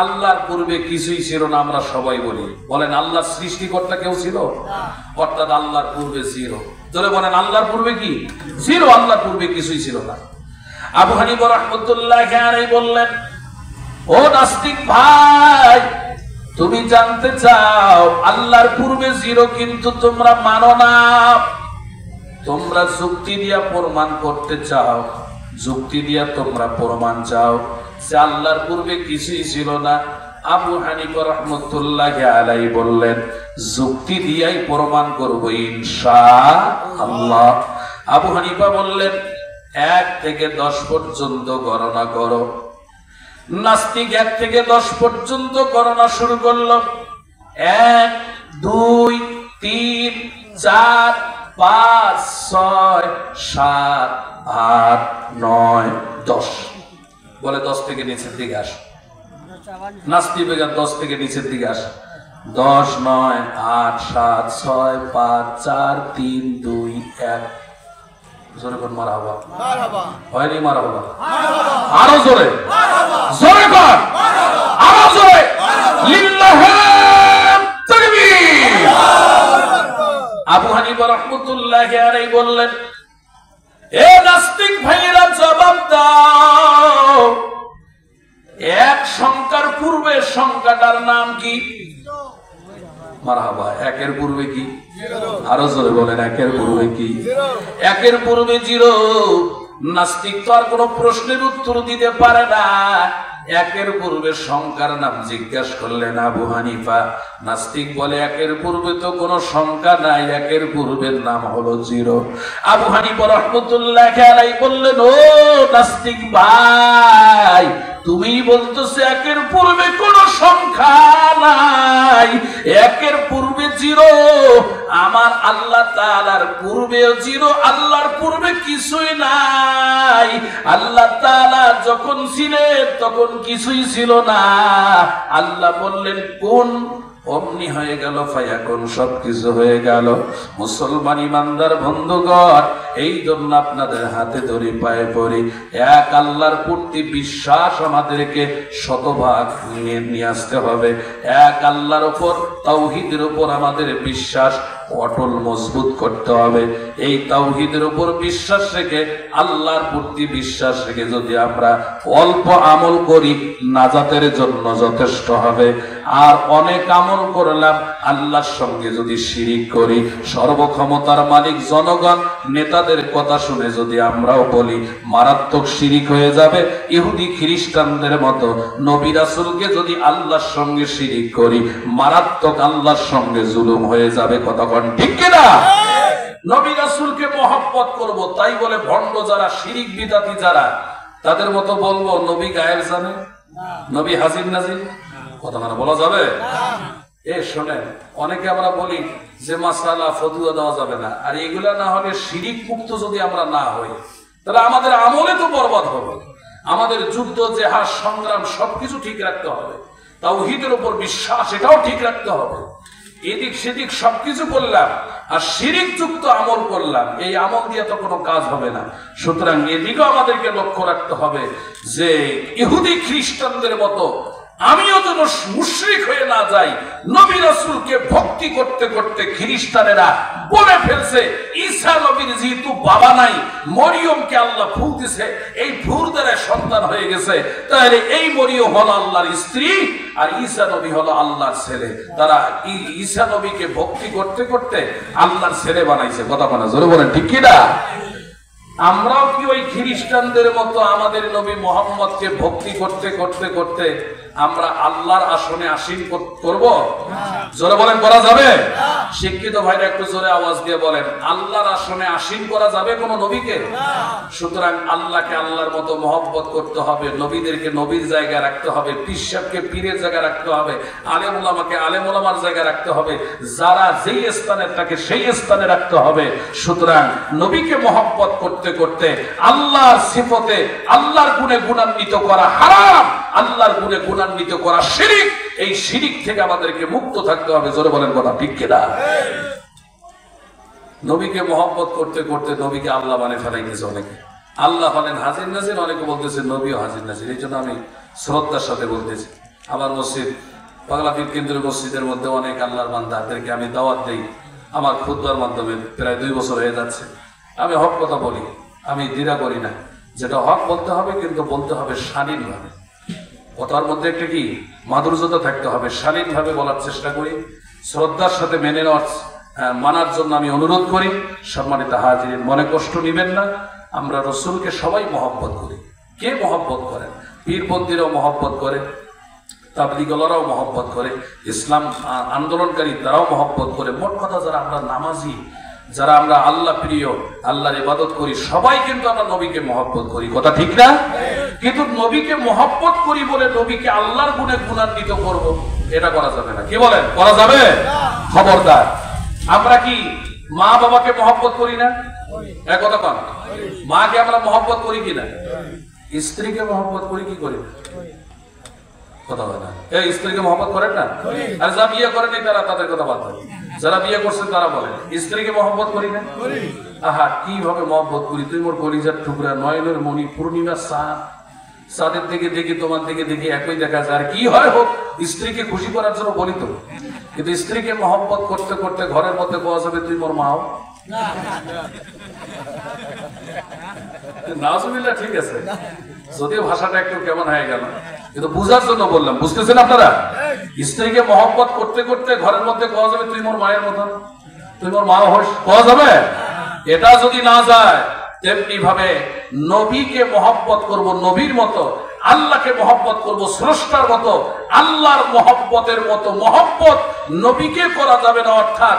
আল্লাহর পূর্বে কিছুই ছিল না, আমরা সবাই বলি। বলেন আল্লাহর সৃষ্টিকর্তা কেউ ছিল? অর্থাৎ আল্লাহর পূর্বে জিরো। জোরে বলেন আল্লাহর পূর্বে কি? জিরো। আল্লাহর পূর্বে কিছুই ছিল না। আবু হানিফা রাহমাতুল্লাহি আলাইহি বললেন, ও নাস্তিক ভাই, তুমি জানতে চাও আল্লাহর পূর্বে জিরো, কিন্তু তোমরা মানো না। তোমরা যুক্তি দিয়া প্রমাণ করতে চাও, যুক্তি দিয়া তোমরা প্রমাণ চাও যে আল্লাহর পূর্বে কিছুই ছিল না। আবু হানিফা রাহমাতুল্লাহি আলাইহি বললেন, যুক্তি দিয়াই প্রমাণ করব ইনশাআল্লাহ। আবু হানিফা বললেন, 1 থেকে 10 পর্যন্ত গণনা করো। নাস্তিক 1 থেকে 10 পর্যন্ত গণনা শুরু করলো। 1, 2, 3, 4, 5, 6, 7, 8, 9, 10 বলে 10 থেকে নিচের দিকে আসো। নাস্তিক 10 থেকে নিচের দিকে আসো। 10, 9, 8, 7, 6, 5, 4, 3, 2, 1। জোরে কোন মারহাবা? মারহাবা। হয়নি মারহাবা? মারহাবা। আরো জোরে, জোরে কর, আরো জোরে, লিল্লাহি তাকবীর। আবু হানিফা রাহমাতুল্লাহি আলাইহি বললেন, এ নাস্তিক ভাইরা জবাব দাও, 1 সংখ্যার পূর্বে সংখ্যাটার নাম কি? মারহাবা। 1 এর পূর্বে কি? আরো জোরে বলেন, 1 এর পূর্বে কি? 1 এর পূর্বে 0। নাস্তিক তো আর কোনো প্রশ্নের উত্তর দিতে পারে না। 1 এর পূর্বে সংখ্যার নাম জিজ্ঞাসা করলেন আবু হানিফা। নাস্তিক বলে, 1 এর পূর্বে তো কোনো সংখ্যা নাই, 1 এর পূর্বের নাম হলো 0। আবু হানিফা রাহমাতুল্লাহি আলাইহি বললেন, ও নাস্তিক ভাই, তুমি বলতেছো 1 এর পূর্বে কোনো সংখ্যা নাই, 1 এর পূর্বে 0। আমার আল্লাহ তাআলার পূর্বেও 0, আল্লাহর পূর্বে কিছুই নাই। আল্লাহ তাআলা যখন ছিলেন তখন কিছুই ছিল না। আল্লাহ বললেন কোন, অমনি হয়ে গেল, ফায়াকুন, সবকিছু হয়ে গেল। মুসলমান ইমানদার বন্ধুগণ, এই জন্য আপনাদের হাতে ধরে পায়ে পড়ি, 1 আল্লাহর প্রতি বিশ্বাস আমাদেরকে শতভাগ নিয়ে আসতে হবে। 1 আল্লাহর উপর, তাওহীদের উপর আমাদের বিশ্বাস অটল মজবুত করতে হবে। এই তাওহীদের উপর বিশ্বাস রেখে, আল্লাহর প্রতি বিশ্বাস রেখে যদি আমরা অল্প আমল করি, নাজাতের জন্য যথেষ্ট হবে। আর অনেক আমল করলাম, আল্লাহর সঙ্গে যদি শিরিক করি, সর্বক্ষমতার মালিক জনগণ নেতাদের কথা শুনে যদি আমরাও বলি, মারাত্মক শিরিক হয়ে যাবে। ইহুদি খ্রিস্টানদের মতো নবী রাসূলকে যদি আল্লাহর সঙ্গে শিরিক করি, মারাত্মক আল্লাহর সঙ্গে জুলুম হয়ে যাবে। কথা কোন ঠিক কিনা? নবী রাসূলকে মহব্বত করব, তাই বলে ভণ্ড যারা, শিরিক বিদাতি যারা, তাদের মতো বলবো নবী গায়েব জানে, নবী হাজির নাজির? কথা মানে বলা যাবে? শোনেন, অনেকে আমরা বলি যে মাসালা ফতুয়া দেওয়া যাবে না, আর এগুলা না হলে শিরিক মুক্ত যদি আমরা না হই, তাহলে আমাদের আমলে তো বরবাদ হবে। আমাদের যুদ্ধ, জেহাদ, সংগ্রাম সবকিছু ঠিক রাখতে হবে। তাওহীদের উপর বিশ্বাস, এটাও ঠিক রাখতে হবে। এদিক সেদিক সবকিছু করলাম আর শিরিক যুক্ত আমল করলাম, এই আমল দিয়ে তো কোনো কাজ হবে না। সুতরাং এদিকেও আমাদেরকে লক্ষ্য রাখতে হবে যে ইহুদি খ্রিস্টানদের মতো আমিও যেন মুশরিক হয়ে না যাই। নবী রাসূলকে ভক্তি করতে করতে খ্রিস্টানেরা বলে ফেলছে, ঈসা নবীর যেহেতু বাবা নাই, মরিয়মকে আল্লাহ ফুল দিছে, এই ফুল দ্বারা সন্তান হয়ে গেছে, তাহলে এই মরিয়ম হলো আল্লাহর স্ত্রী আর ঈসা নবী হলো আল্লাহর ছেলে। তারা ঈসা নবীকে ভক্তি করতে করতে আল্লাহর ছেলে বানাইছে। কথা বলা জোরে বলেন ঠিক কি না? আমরাও কি ওই খ্রিস্টানদের মতো আমাদের নবী মুহাম্মদকে ভক্তি করতে করতে করতে আমরা আল্লাহর আসনে আসীন করব? জোরে বলেন, করা যাবে? শিক্ষিত ভাইরা একটু জোরে আওয়াজ দিয়ে বলেন, আল্লাহর আসনে আসীন করা যাবে কোন নবীকে? সুতরাং আল্লাহকে আল্লাহর মতো মহব্বত করতে হবে, নবীদেরকে নবীর জায়গায় রাখতে হবে, পীর সাহেবকে পীরের জায়গায় রাখতে হবে, আলেম ওলামাকে আলেম ওলামার জায়গায় রাখতে হবে, যারা যেই স্থানে থাকে সেই স্থানে রাখতে হবে। সুতরাং নবীকে মহব্বত করতে করতে আল্লাহর সিফতে, আল্লাহর গুণে গুণান্বিত করা হারাম, আল্লাহর গুণে গুণান্বিত করা শিরিক। এই শিরিক থেকে আমাদেরকে মুক্ত থাকতে হবে। জোরে বলেন কথা ঠিক কিনা? নবীকে মহব্বত করতে করতে নবীকে আল্লাহ মানে ফেলাইতেছে অনেকে। আল্লাহ হলেন হাজির নাজির, অনেকে বলতেছে নবীও হাজির নাজির। এই জন্য আমি শ্রদ্ধার সাথে বলতেছি, আমার মসজিদ পাগলা পীর কেন্দ্রীয় মসজিদের মধ্যে অনেক আল্লাহর বান্দাদেরকে আমি দাওয়াত দেই। আমার খুতবার মাধ্যমে প্রায় 2 বছর হয়ে যাচ্ছে। আমি হক কথা বলি, আমি দ্বিধা করি না। যেটা হক বলতে হবে, কিন্তু বলতে হবে শালীনভাবে। কথার মধ্যে একটা কি মাধুর্যতা থাকতে হবে। শালীনভাবে বলার চেষ্টা করি, শ্রদ্ধার সাথে মেনে নেওয়ার মানার জন্য আমি অনুরোধ করি। সম্মানিত হাজিরিন, মনে কষ্ট নিবেন না, আমরা রসুলকে সবাই মহব্বত করি। কে মহব্বত করেন? পীরপন্থীরাও মহব্বত করে, তাবলীগলারাও মহব্বত করে, ইসলাম আন্দোলনকারী তারাও মহব্বত করে। মোট কথা যারা আমরা নামাজি, যারা আমরা আল্লাহ প্রিয়, আল্লাহর ইবাদত করি, সবাই কিন্তু আমরা নবীকে মহব্বত করি। কথা ঠিক না? কিন্তু নবীকে মহব্বত করি বলে নবীকে আল্লাহর গুণে গুণান্বিত করব, এটা করা যাবে না। কি বলেন, করা যাবে? খবরদার। আমরা কি মা বাবাকে মহব্বত করি না? একথা পান, মাকে আমরা মহব্বত করি কিনা? স্ত্রীকে মহব্বত করি কি করি? কথা বলে না। এই স্ত্রীকে মহব্বত করেন না? আর যারা বিয়ে করেনি তারা তাদের কথা বাদ দেন, যারা বিয়ে করছেন তারা বলেন স্ত্রীকে মহব্বত করি না? আহা, কিভাবে মহব্বত করি! তুই মোর কলিজার টুকরা, নয়নের মণি, পূর্ণিমা চাঁদ, চাঁদের দিকে দেখি, তোমার দিকে দেখি, একই দেখা যায়। আর কি হয় হোক, স্ত্রীকে খুশি করার জন্য বলি তো। কিন্তু স্ত্রীকে মহব্বত করতে করতে ঘরের মধ্যে পাওয়া যাবে তুই মোর মাও। নাউজুবিল্লাহ, ঠিক আছে, যদিও ভাষাটা একটু কেমন হয়ে গেল, কিন্তু বুঝার জন্য বললাম। বুঝতেছেন আপনারা? স্ত্রীকে মহব্বত করতে করতে ঘরের মধ্যে পাওয়া যাবে তুই মোর মায়ের মতন, তুই মোর মা হোস, পাওয়া যাবে। এটা যদি না যায়, তেমনি ভাবে নবীকে মহব্বত করব নবীর মতো, আল্লাহকে মহব্বত করব স্রষ্টার মতো, আল্লাহর মহব্বতের মতো মহব্বত নবীকে করা যাবে না। অর্থাৎ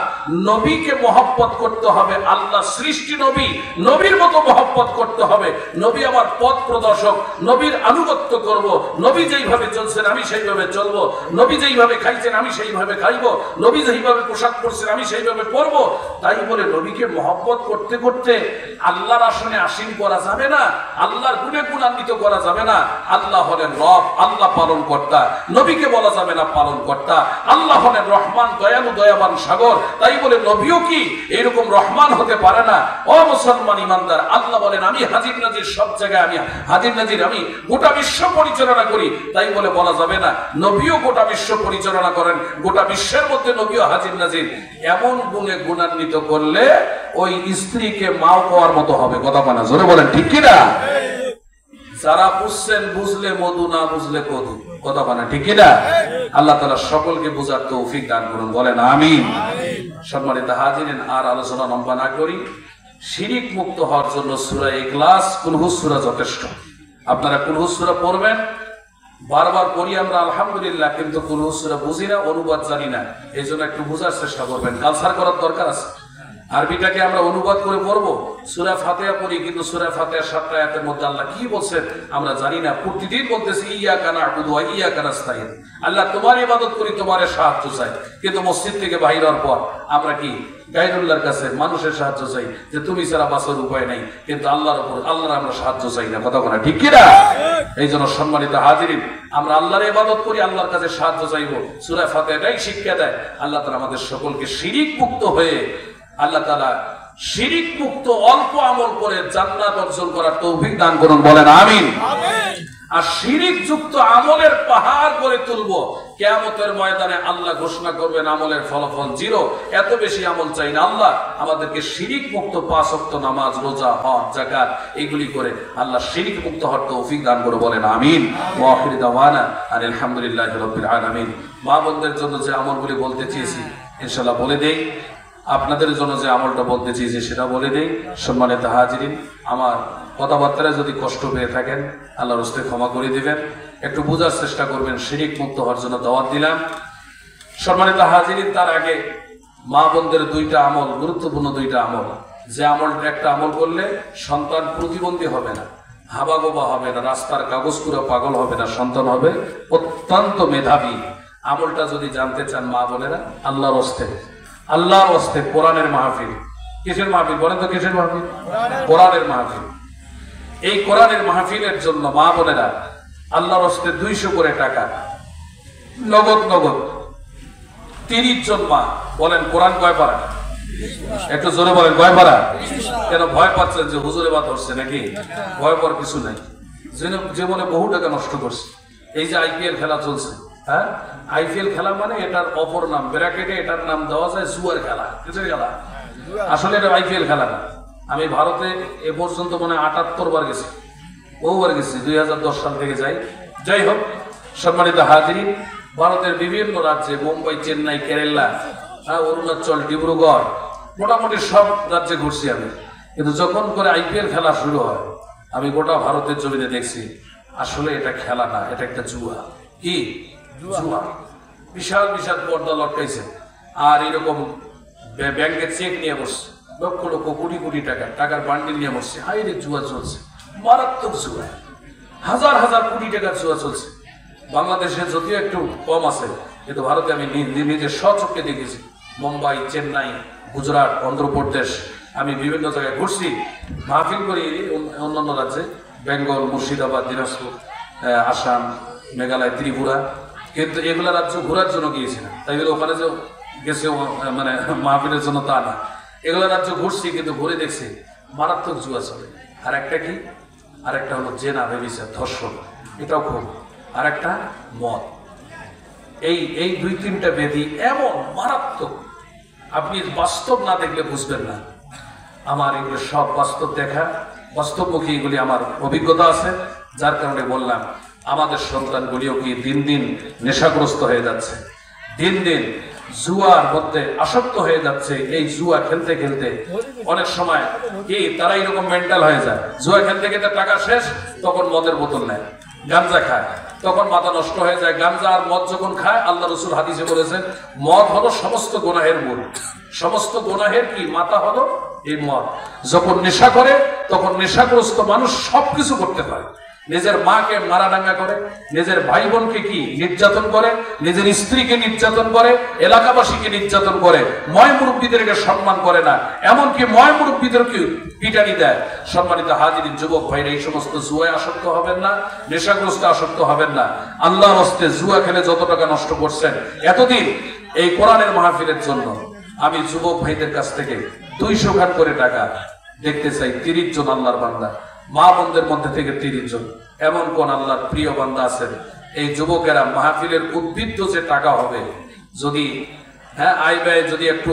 নবীকে মহব্বত করতে হবে, আল্লাহ সৃষ্টি নবী, নবীর মতো মহব্বত করতে হবে। নবী আমার পথ প্রদর্শক, নবীর আনুগত্য করব। নবী যেইভাবে চলছেন আমি সেইভাবে চলবো, নবী যেইভাবে খাইছেন আমি সেইভাবে খাইবো, নবী যেইভাবে পোশাক পরছেন আমি সেইভাবে পরবো। তাই বলে নবীকে মহব্বত করতে করতে আল্লাহর আসনে আসীন করা যাবে না, আল্লাহর গুণে গুণান্বিত করা যাবে না। আল্লাহ হলেন রব, আল্লাহ পালন কর্তা, নবীকে বলা যাবে না পালন কর্তা। আল্লাহ হলেন রহমান, দয়ালু, দয়াবান সাগর। তাই বলে নবীও কি এরকম রহমান হতে পারে না? ও মুসলমান ইমানদার, আল্লাহ বলেন আমি হাজির নাজির, সব জায়গায় আমি হাজির নাজির, আমি গোটা বিশ্ব পরিচালনা করি। তাই বলে বলা যাবে না নবীও গোটা বিশ্ব পরিচালনা করেন, গোটা বিশ্বের মধ্যে নবীও হাজির নাজির। এমন গুণে গুণান্বিত করলে ওই স্ত্রীকে মাও পাওয়ার মতো হবে। কথা বলা জোরে বলেন, ঠিক কিনা? যারা বুঝছেন বুঝলে মধু, না বুঝলে কদু। কথা বলা ঠিক কিনা? আল্লাহ তাআলা সকলকে বুঝার তৌফিক দান করুন, বলেন আমিন। সম্মানিত হাজিরিন, আর আলোচনা লম্বা না করি, শিরিক মুক্ত হওয়ার জন্য সূরা ইখলাস, কুল হু সূরা যথেষ্ট। আপনারা কুল হু সূরা পড়বেন, বারবার পড়ি আমরা আলহামদুলিল্লাহ, কিন্তু কুল হু সূরা বুঝি না, অনুবাদ জানি না। এই জন্য একটু বোঝার চেষ্টা করবেন, কালচার করার দরকার আছে। আরবিটাকে আমরা অনুবাদ করে পড়বো, সূরা ফাতিহা পড়ি, কিন্তু সূরা ফাতিহার 7টা আয়াতের মধ্যে আল্লাহ কি বলছেন আমরা জানি না। প্রতিদিন বলতেছি ইয়াকা না'বুদু ওয়া ইয়াকা নাস্তাইন, আল্লাহ তোমার ইবাদত করি, তোমার সাহায্য চাই। কিন্তু মসজিদ থেকে বাইর হওয়ার পর আমরা কি গায়রুল্লাহর কাছে মানুষের সাহায্য চাই, যে তুমি ছাড়া বাঁচার উপায় নাই। কিন্তু আল্লাহর উপর, আল্লাহর আমরা সাহায্য চাই না। কথা বলা ঠিক কিনা? এই জন্য সম্মানিত হাজিরিন, আমরা আল্লাহর ইবাদত করি, আল্লাহর কাছে সাহায্য চাইবো। সূরা ফাতিহাটাই শিক্ষা দেয়। আল্লাহ তাআলা আমাদের সকলকে শিরিক মুক্ত হয়ে, আল্লাহ তাআলা শিরিক মুক্ত অল্প আমল করে জান্নাত অর্জন করার তৌফিক দান করুন, বলেন আমিন। আর শিরিক যুক্ত আমলের পাহাড় করে তুলবো, কিয়ামতের ময়দানে আল্লাহ ঘোষণা করবেন আমলের ফলাফল 0। এত বেশি আমল চাই না, আল্লাহ আমাদেরকে শিরিক মুক্ত 5 ওয়াক্ত নামাজ, রোজা, হজ, যাকাত এগুলি করে আল্লাহ শিরিক মুক্ত হওয়ার তৌফিক দান করে, বলেন আমিন। ওয়া আখিরু দাওয়ানা আলহামদুলিল্লাহি রাব্বিল আলামিন। মা বোনদের জন্য যে আমলগুলি বলতে চেয়েছি ইনশাআল্লাহ বলে দেই, আপনাদের জন্য যে আমলটা বলতে চেয়েছি সেটা বলে দেই। সম্মানিত হাজিরিন, আমার কথাবার্তায় যদি কষ্ট পেয়ে থাকেন আল্লাহর হস্তে ক্ষমা করে দিবেন, একটু বোঝার চেষ্টা করবেন। শিরিক মুক্ত হওয়ার জন্য দাওয়াত দিলাম। সম্মানিত হাজিরিন, তার আগে মা বোনদের 2টা আমল, গুরুত্বপূর্ণ 2টা আমল, যে আমলটা একটা আমল করলে সন্তান প্রতিবন্ধী হবে না, হাবাগোবা হবে না, রাস্তার কাগজ পুরো পাগল হবে না, সন্তান হবে অত্যন্ত মেধাবী। আমলটা যদি জানতে চান মা বোনেরা, আল্লাহর হস্তে, আল্লাহর হস্তে কোরআনের মাহফিল। কিসের মাহফিল বলেন তো? কিসের মাহফিল? কোরআনের মাহফিল। এই কোরআনের মাহফিলের জন্য মা বোনেরা আল্লাহর হস্তে 200 করে টাকা নগদ নগদ 30 জন মা বলেন কোরআন কয় পারা? একটু জোরে বলেন, কয় পারা? কেন ভয় পাচ্ছেন যে হুজুরে বা ধরছে নাকি? ভয় পাওয়ার কিছু নাই। জীবনে বহু টাকা নষ্ট করছে। এই যে আইপিএল খেলা চলছে, হ্যাঁ, আইপিএল খেলা মানে এটার অপর নাম, ব্র্যাকেটে এটার নাম দেওয়া যায় জুয়ার খেলা। কিসের খেলা? আসলে এটা আইপিএল খেলা না। আমি ভারতে এ পর্যন্ত মনে 78 বার গেছি, বহুবার গেছি, 2010 সাল থেকে যাই। যাই হোক, সম্মানিত হাজিরিন, ভারতের বিভিন্ন রাজ্যে, মুম্বাই, চেন্নাই, কেরালা, অরুণাচল, ডিব্রুগড়, মোটামুটি সব রাজ্যে ঘুরছি আমি। কিন্তু যখন করে IPL খেলা শুরু হয়, আমি গোটা ভারতের জমিনে দেখছি আসলে এটা খেলা না, এটা একটা জুয়া। কি জুয়া? বিশাল বিশাল পর্দা লটকাইছে, আর এরকম ব্যাংকে চেক নিয়ে বসছে, লক্ষ লক্ষ কোটি কোটি টাকার বান্ডিল নিয়ে বসছে। হাই রে, জুয়া চলছে, মারাত্মক জুয়া, হাজার হাজার কোটি টাকার জুয়া চলছে। বাংলাদেশে যদিও একটু কম আছে, কিন্তু ভারতে আমি নিজের স্বচক্ষে দেখেছি। মুম্বাই, চেন্নাই, গুজরাট, অন্ধ্রপ্রদেশ, আমি বিভিন্ন জায়গায় ঘুরছি, মাহফিল করি অন্যান্য রাজ্যে, বেঙ্গল, মুর্শিদাবাদ, দিনাজপুর, আসাম, মেঘালয়, ত্রিপুরা। কিন্তু এগুলা রাজ্য ঘোরার জন্য গিয়েছিলাম, তাই বলে ওখানে যে গেছে মানে মাহফিলের জন্য তা না। এগুলো রাজ্য ঘুরছি, কিন্তু ঘুরে দেখছি মারাত্মক জুয়া চলে। আর একটা কি, আর একটা হলো জেনা, ব্যভিচার, ধর্ষণ, এটাও খুব। আর একটা মদ। এই দুই তিনটা ব্যাধি এমন মারাত্মক, আপনি বাস্তব না দেখলে বুঝবেন না। আমার এগুলো সব বাস্তব দেখা, বাস্তবমুখী এগুলি আমার অভিজ্ঞতা আছে, যার কারণে বললাম আমাদের সন্তানগুলিও কি দিন দিন নেশাগ্রস্ত হয়ে যাচ্ছে, দিন দিন জুয়ার মধ্যে আসক্ত হয়ে যাচ্ছে। এই জুয়া খেলতে খেলতে অনেক সময় কি তারা এরকম মেন্টাল হয়ে যায়, জুয়া খেলতে খেলতে টাকা শেষ, তখন মদের বোতল নেয়, গাঞ্জা খায়, তখন মাথা নষ্ট হয়ে যায়। গাঞ্জা আর মদ যখন খায়, আল্লাহ রসুল হাদিসে বলেছেন মদ হলো সমস্ত গুনাহের মূল, সমস্ত গুনাহের কি মাথা হলো এই মদ। যখন নেশা করে, তখন নেশাগ্রস্ত মানুষ সবকিছু করতে পারে। নিজের মাকে মারাডাঙ্গা করে, নিজের ভাই বোনকে কি নির্যাতন করে, নিজের স্ত্রীকে নির্যাতন করে, এলাকাবাসীকে নির্যাতন করে, ময় মুরব্বীদেরকে সম্মান করে না, এমনকি ময় মুরব্বীদেরকে পিটানি দেয়। সম্মানিত হাজিরিন, যুবক ভাইরা, এই সমস্ত জুয়ায় আসক্ত হবেন না, নেশাগ্রস্ত আসক্ত হবেন না। আল্লাহর হস্তে জুয়া খেলে যত টাকা নষ্ট করছেন এতদিন, এই কোরআনের মাহফিলের জন্য আমি যুবক ভাইদের কাছ থেকে 200 খান করে টাকা দেখতে চাই। 30 জন আল্লাহর বান্দা, মা বোনদের মধ্যে থেকে 30 জন এমন কোন আল্লাহর প্রিয় বান্দা আছেন, এই যুবকেরা মাহফিলের উদ্বৃত্ত যে টাকা হবে, যদি আয় ব্যয় যদি একটু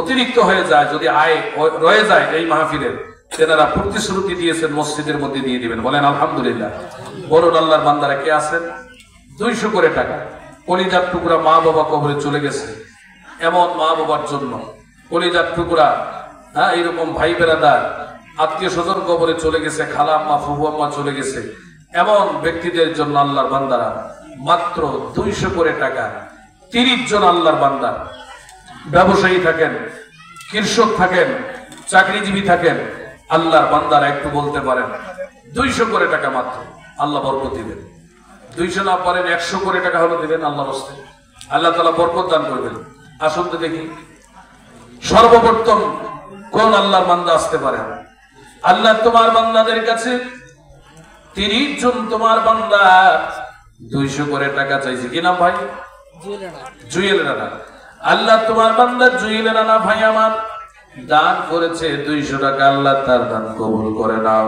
অতিরিক্ত হয়ে যায়, যদি আয় রয়ে যায় এই মাহফিলের, তেনারা প্রতিশ্রুতি দিয়েছেন মসজিদের মধ্যে দিয়ে দিবেন। বলেন আলহামদুলিল্লাহ। বলুন আল্লাহর বান্দারা কে আছেন? 200 করে টাকা। কলিজার টুকরা মা বাবা কবরে চলে গেছে, এমন মা বাবার জন্য। কলিজার টুকরা এইরকম ভাই বেরাদার, আত্মীয় স্বজন কবরে চলে গেছে, খালা আম্মা, ফুফু আম্মা চলে গেছে, এমন ব্যক্তিদের জন্য আল্লাহর বান্দারা মাত্র 200 করে টাকা। 30 জন আল্লাহর বান্দা, ব্যবসায়ী থাকেন, কৃষক থাকেন, চাকরিজীবী থাকেন, আল্লাহর বান্দারা একটু বলতে পারেন 200 করে টাকা মাত্র, আল্লাহ বরকত দিবেন। 200 না পারেন 100 করে টাকা হলো দিবেন আল্লাহর হস্তে, আল্লাহ তাআলা বরকত দান করবেন। আসুন তো দেখি সর্বপ্রথম কোন আল্লাহর বান্দা আসতে পারে। আল্লাহ তোমার বান্দাদের কাছে 30 জন তোমার বান্দা 200 করে টাকা চাইছে। কি নাম ভাই? জুয়েল রানা। আল্লাহ তোমার বান্দা জুয়েল রানা ভাই আমার দান করেছে 200 টাকা। আল্লাহ তার দান কবুল করে নাও,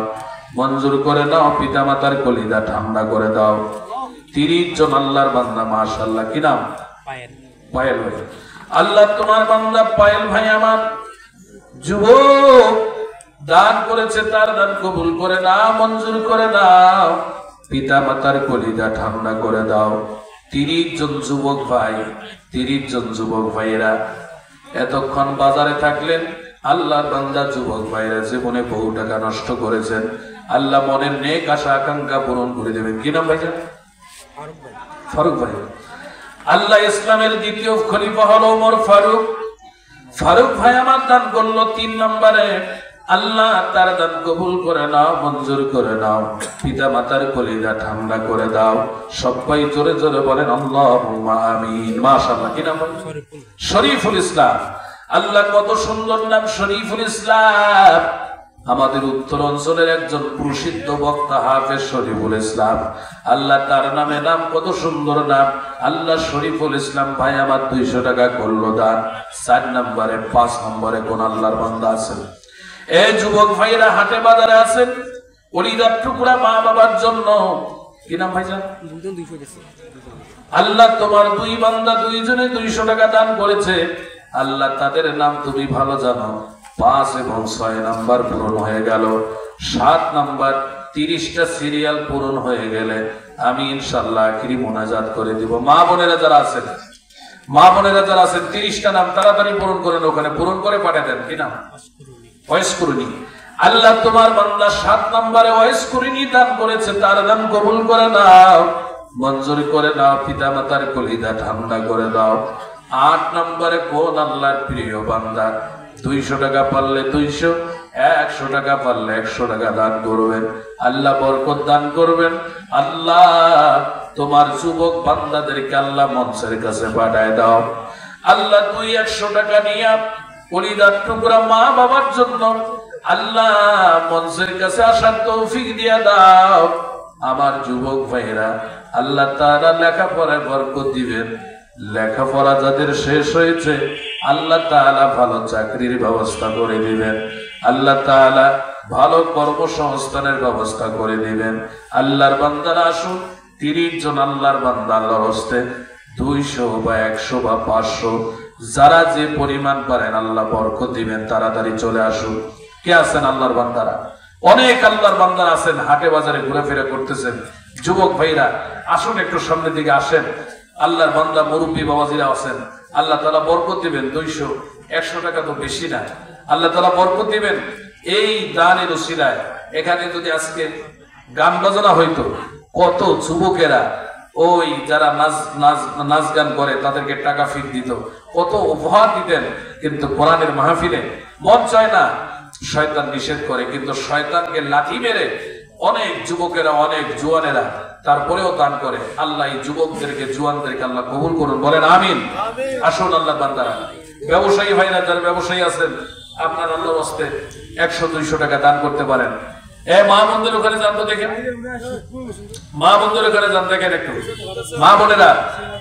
মঞ্জুর করে নাও, পিতা মাতার কলিজা ঠান্ডা করে দাও। 30 জন আল্লাহর বান্দা, মাশাআল্লাহ। কি নাম? পায়েল ভাই। আল্লাহ তোমার বান্দা পায়েল ভাই আমার যুবক দান করেছে, তার দান কবুল করে নাও, মঞ্জুর করে নাও, পিতা মাতার কলিজা ঠান্ডা করে দাও। 30 জন যুবক ভাই, 30 জন যুবক ভাইয়েরা এতক্ষণ বাজারে থাকলেন। আল্লাহর বান্দা যুবক ভাইরা জীবনে বহু টাকা নষ্ট করেছেন, আল্লাহ মনের নেক আশা আকাঙ্ক্ষা পূরণ করে দেবেন। কি নাম ভাইজান? ফারুক ভাই। আল্লাহ ইসলামের দ্বিতীয় খলিফা হলো ওমর ফারুক। ফারুক ভাই আমার দান করলো 3 নম্বরে। আল্লাহ তার দান কবুল করে নাও, মঞ্জুর করে নাও, পিতা মাতার কলিজা ঠান্ডা করে দাও। সবাই জোরে জোরে বলেন আল্লাহুম্মা আমিন। মাশাআল্লাহ। কি নাম? শরীফুল ইসলাম। আল্লাহ কত সুন্দর নাম, শরীফুল ইসলাম। আমাদের উত্তর অঞ্চলের একজন প্রসিদ্ধ বক্তা হাফেজ শরীফুল ইসলাম। আল্লাহ তার নামে নাম, কত সুন্দর নাম। আল্লাহ শরীফুল ইসলাম ভাই আমার 200 টাকা করলো দান। 4 নম্বরে 5 নম্বরে কোন আল্লাহর বান্দা আছেন? এই যুবক ভাইরা হাটে বাজারে আছেন, কলিজার টুকরা মা বাবার জন্য। কি নাম ভাইজান? আল্লাহ তোমার 2 বান্দা 2 জনে 200 টাকা দান করেছে। আল্লাহ তাদের নাম তুমি ভালো জানো। 5 এবং 6 নাম্বার পূরণ হয়ে গেল। 7 নাম্বার 30টা সিরিয়াল পূরণ হয়ে গেলে আমি ইনশাআল্লাহ আখিরি মুনাজাত করে দিব। মা বোনেরা যারা আছেন 30টা নাম তাড়াতাড়ি পূরণ করেন, ওখানে পূরণ করে পাঠিয়ে দেন। কি নাম? ওয়াইস কুরুনি। আল্লাহ তোমার বান্দা 7 নম্বরে ওয়াইস কুরুনি দান করেছে, তার দান কবুল করে নাও, মঞ্জুর করে নাও, পিতা মাতার কলিজা ঠান্ডা করে দাও। 8 নম্বরে কোন আল্লাহর প্রিয় বান্দা 200 টাকা পারলে 200, 100 টাকা পারলে 100 টাকা দান করবেন, আল্লাহ বরকত দান করবেন। আল্লাহ তোমার যুবক বান্দাদেরকে আল্লাহ মঞ্চের কাছে পাঠায় দাও। আল্লাহ 200 টাকা নিয়ে কলিজার টুকরা মা বাবার জন্য আল্লাহ মঞ্চের কাছে আসার তৌফিক দিয়ে দাও। আমার যুবক ভাইরা আল্লাহ তাআলা লেখাপড়ায় বরকত দিবেন, লেখাপড়া যাদের শেষ হয়েছে আল্লাহ তাআলা ভালো চাকরির ব্যবস্থা করে দিবেন, আল্লাহ তাআলা ভালো কর্মসংস্থানের ব্যবস্থা করে দিবেন। আল্লাহর বান্দারা আসুন, 30 জন আল্লাহর বান্দা আল্লাহর হস্তে 200 বা 100 বা 500 যারা যে পরিমাণ পারেন আল্লাহ বরকত দিবেন। তাড়াতাড়ি চলে আসুন। কে আছেন আল্লাহর বান্দারা? অনেক আল্লাহর বান্দারা আছেন, হাটে বাজারে ঘোরাফেরা করতেছেন। যুবক ভাইরা আসুন, একটু সামনের দিকে আসেন। আল্লাহর বান্দা মুরব্বী বাবাজিরা আছেন, আল্লাহ তাআলা বরকত দিবেন। 200 100 টাকা তো বেশি না, আল্লাহ তাআলা বরকত দিবেন। এই দানের উসিলায় এখানে যদি আজকে গান বাজনা হইতো, কত যুবকেরা ওই যারা নাচ গান করে তাদেরকে টাকা ফিট দিত, কত উপহার দিতেন। কিন্তু কোরআনের মাহফিলে মন চায় না, শয়তান নিষেধ করে, কিন্তু শয়তানকে লাঠি মেরে অনেক যুবকেরা, অনেক জুয়ানেরা তারপরেও দান করে। আল্লাহ এই যুবকদেরকে, জুয়ানদেরকে আল্লাহ কবুল করুন, বলেন আমিন। আসুন আল্লাহ বান্দারা, ব্যবসায়ী ভাইরা যারা ব্যবসায়ী আছেন, আপনার আল্লাহর হস্তে 100-200 টাকা দান করতে পারেন। মা বোনদের ওখানে যান তো দেখেন, মা বোনদের ওখানে যান দেখেন একটু। মা বোনেরা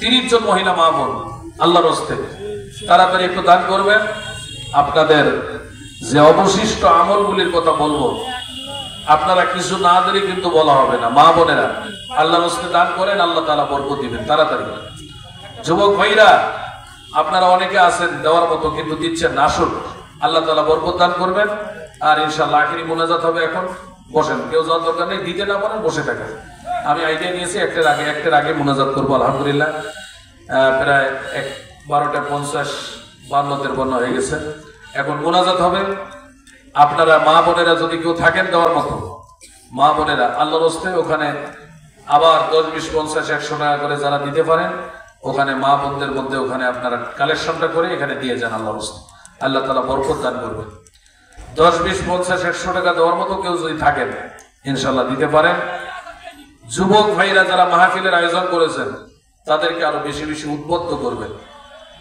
30 জন মহিলা মা বোন আল্লাহর হস্তে তাড়াতাড়ি একটু দান করবেন। আপনাদের যে অবশিষ্ট আমলগুলির কথা বলবো, আপনারা কিছু না দিলে কিন্তু বলা হবে না। মা বোনেরা আল্লাহর হস্তে দান করেন, আল্লাহ তাআলা বরকত দিবেন তাড়াতাড়ি। যুবক ভাইরা আপনারা অনেকে আছেন দেওয়ার মতো কিন্তু দিচ্ছেন না, আসুন আল্লাহ তাআলা বরকত দান করবেন। আর ইনশাআল্লাহ আখিরি মুনাজাত হবে। এখন বসেন, কেউ যাওয়ার দরকার নেই, দিতে না পারেন বসে থাকেন। আমি আইডিয়া নিয়েছি একটার আগে মুনাজাত করবো। আলহামদুলিল্লাহ প্রায় 12:50-52 হয়ে গেছে। এখন মুনাজাত হবে। আপনারা মা বোনেরা যদি কেউ থাকেন দেওয়ার মতো, মা বোনেরা আল্লাহর হস্তে ওখানে আবার 10, 20, 50, 100 টাকা করে যারা দিতে পারেন, ওখানে মা বোনদের মধ্যে ওখানে আপনারা কালেকশনটা করে এখানে দিয়ে যান আল্লাহর হস্তে। আল্লাহ তাআলা বরকত দান করবেন। 10, 20, 50, 100 টাকা দেওয়ার মতো কেউ যদি থাকেন ইনশাআল্লাহ দিতে পারেন। যুবক ভাইরা যারা মাহফিলের আয়োজন করেছেন তাদেরকে আরো বেশি বেশি উদ্বুদ্ধ করবেন,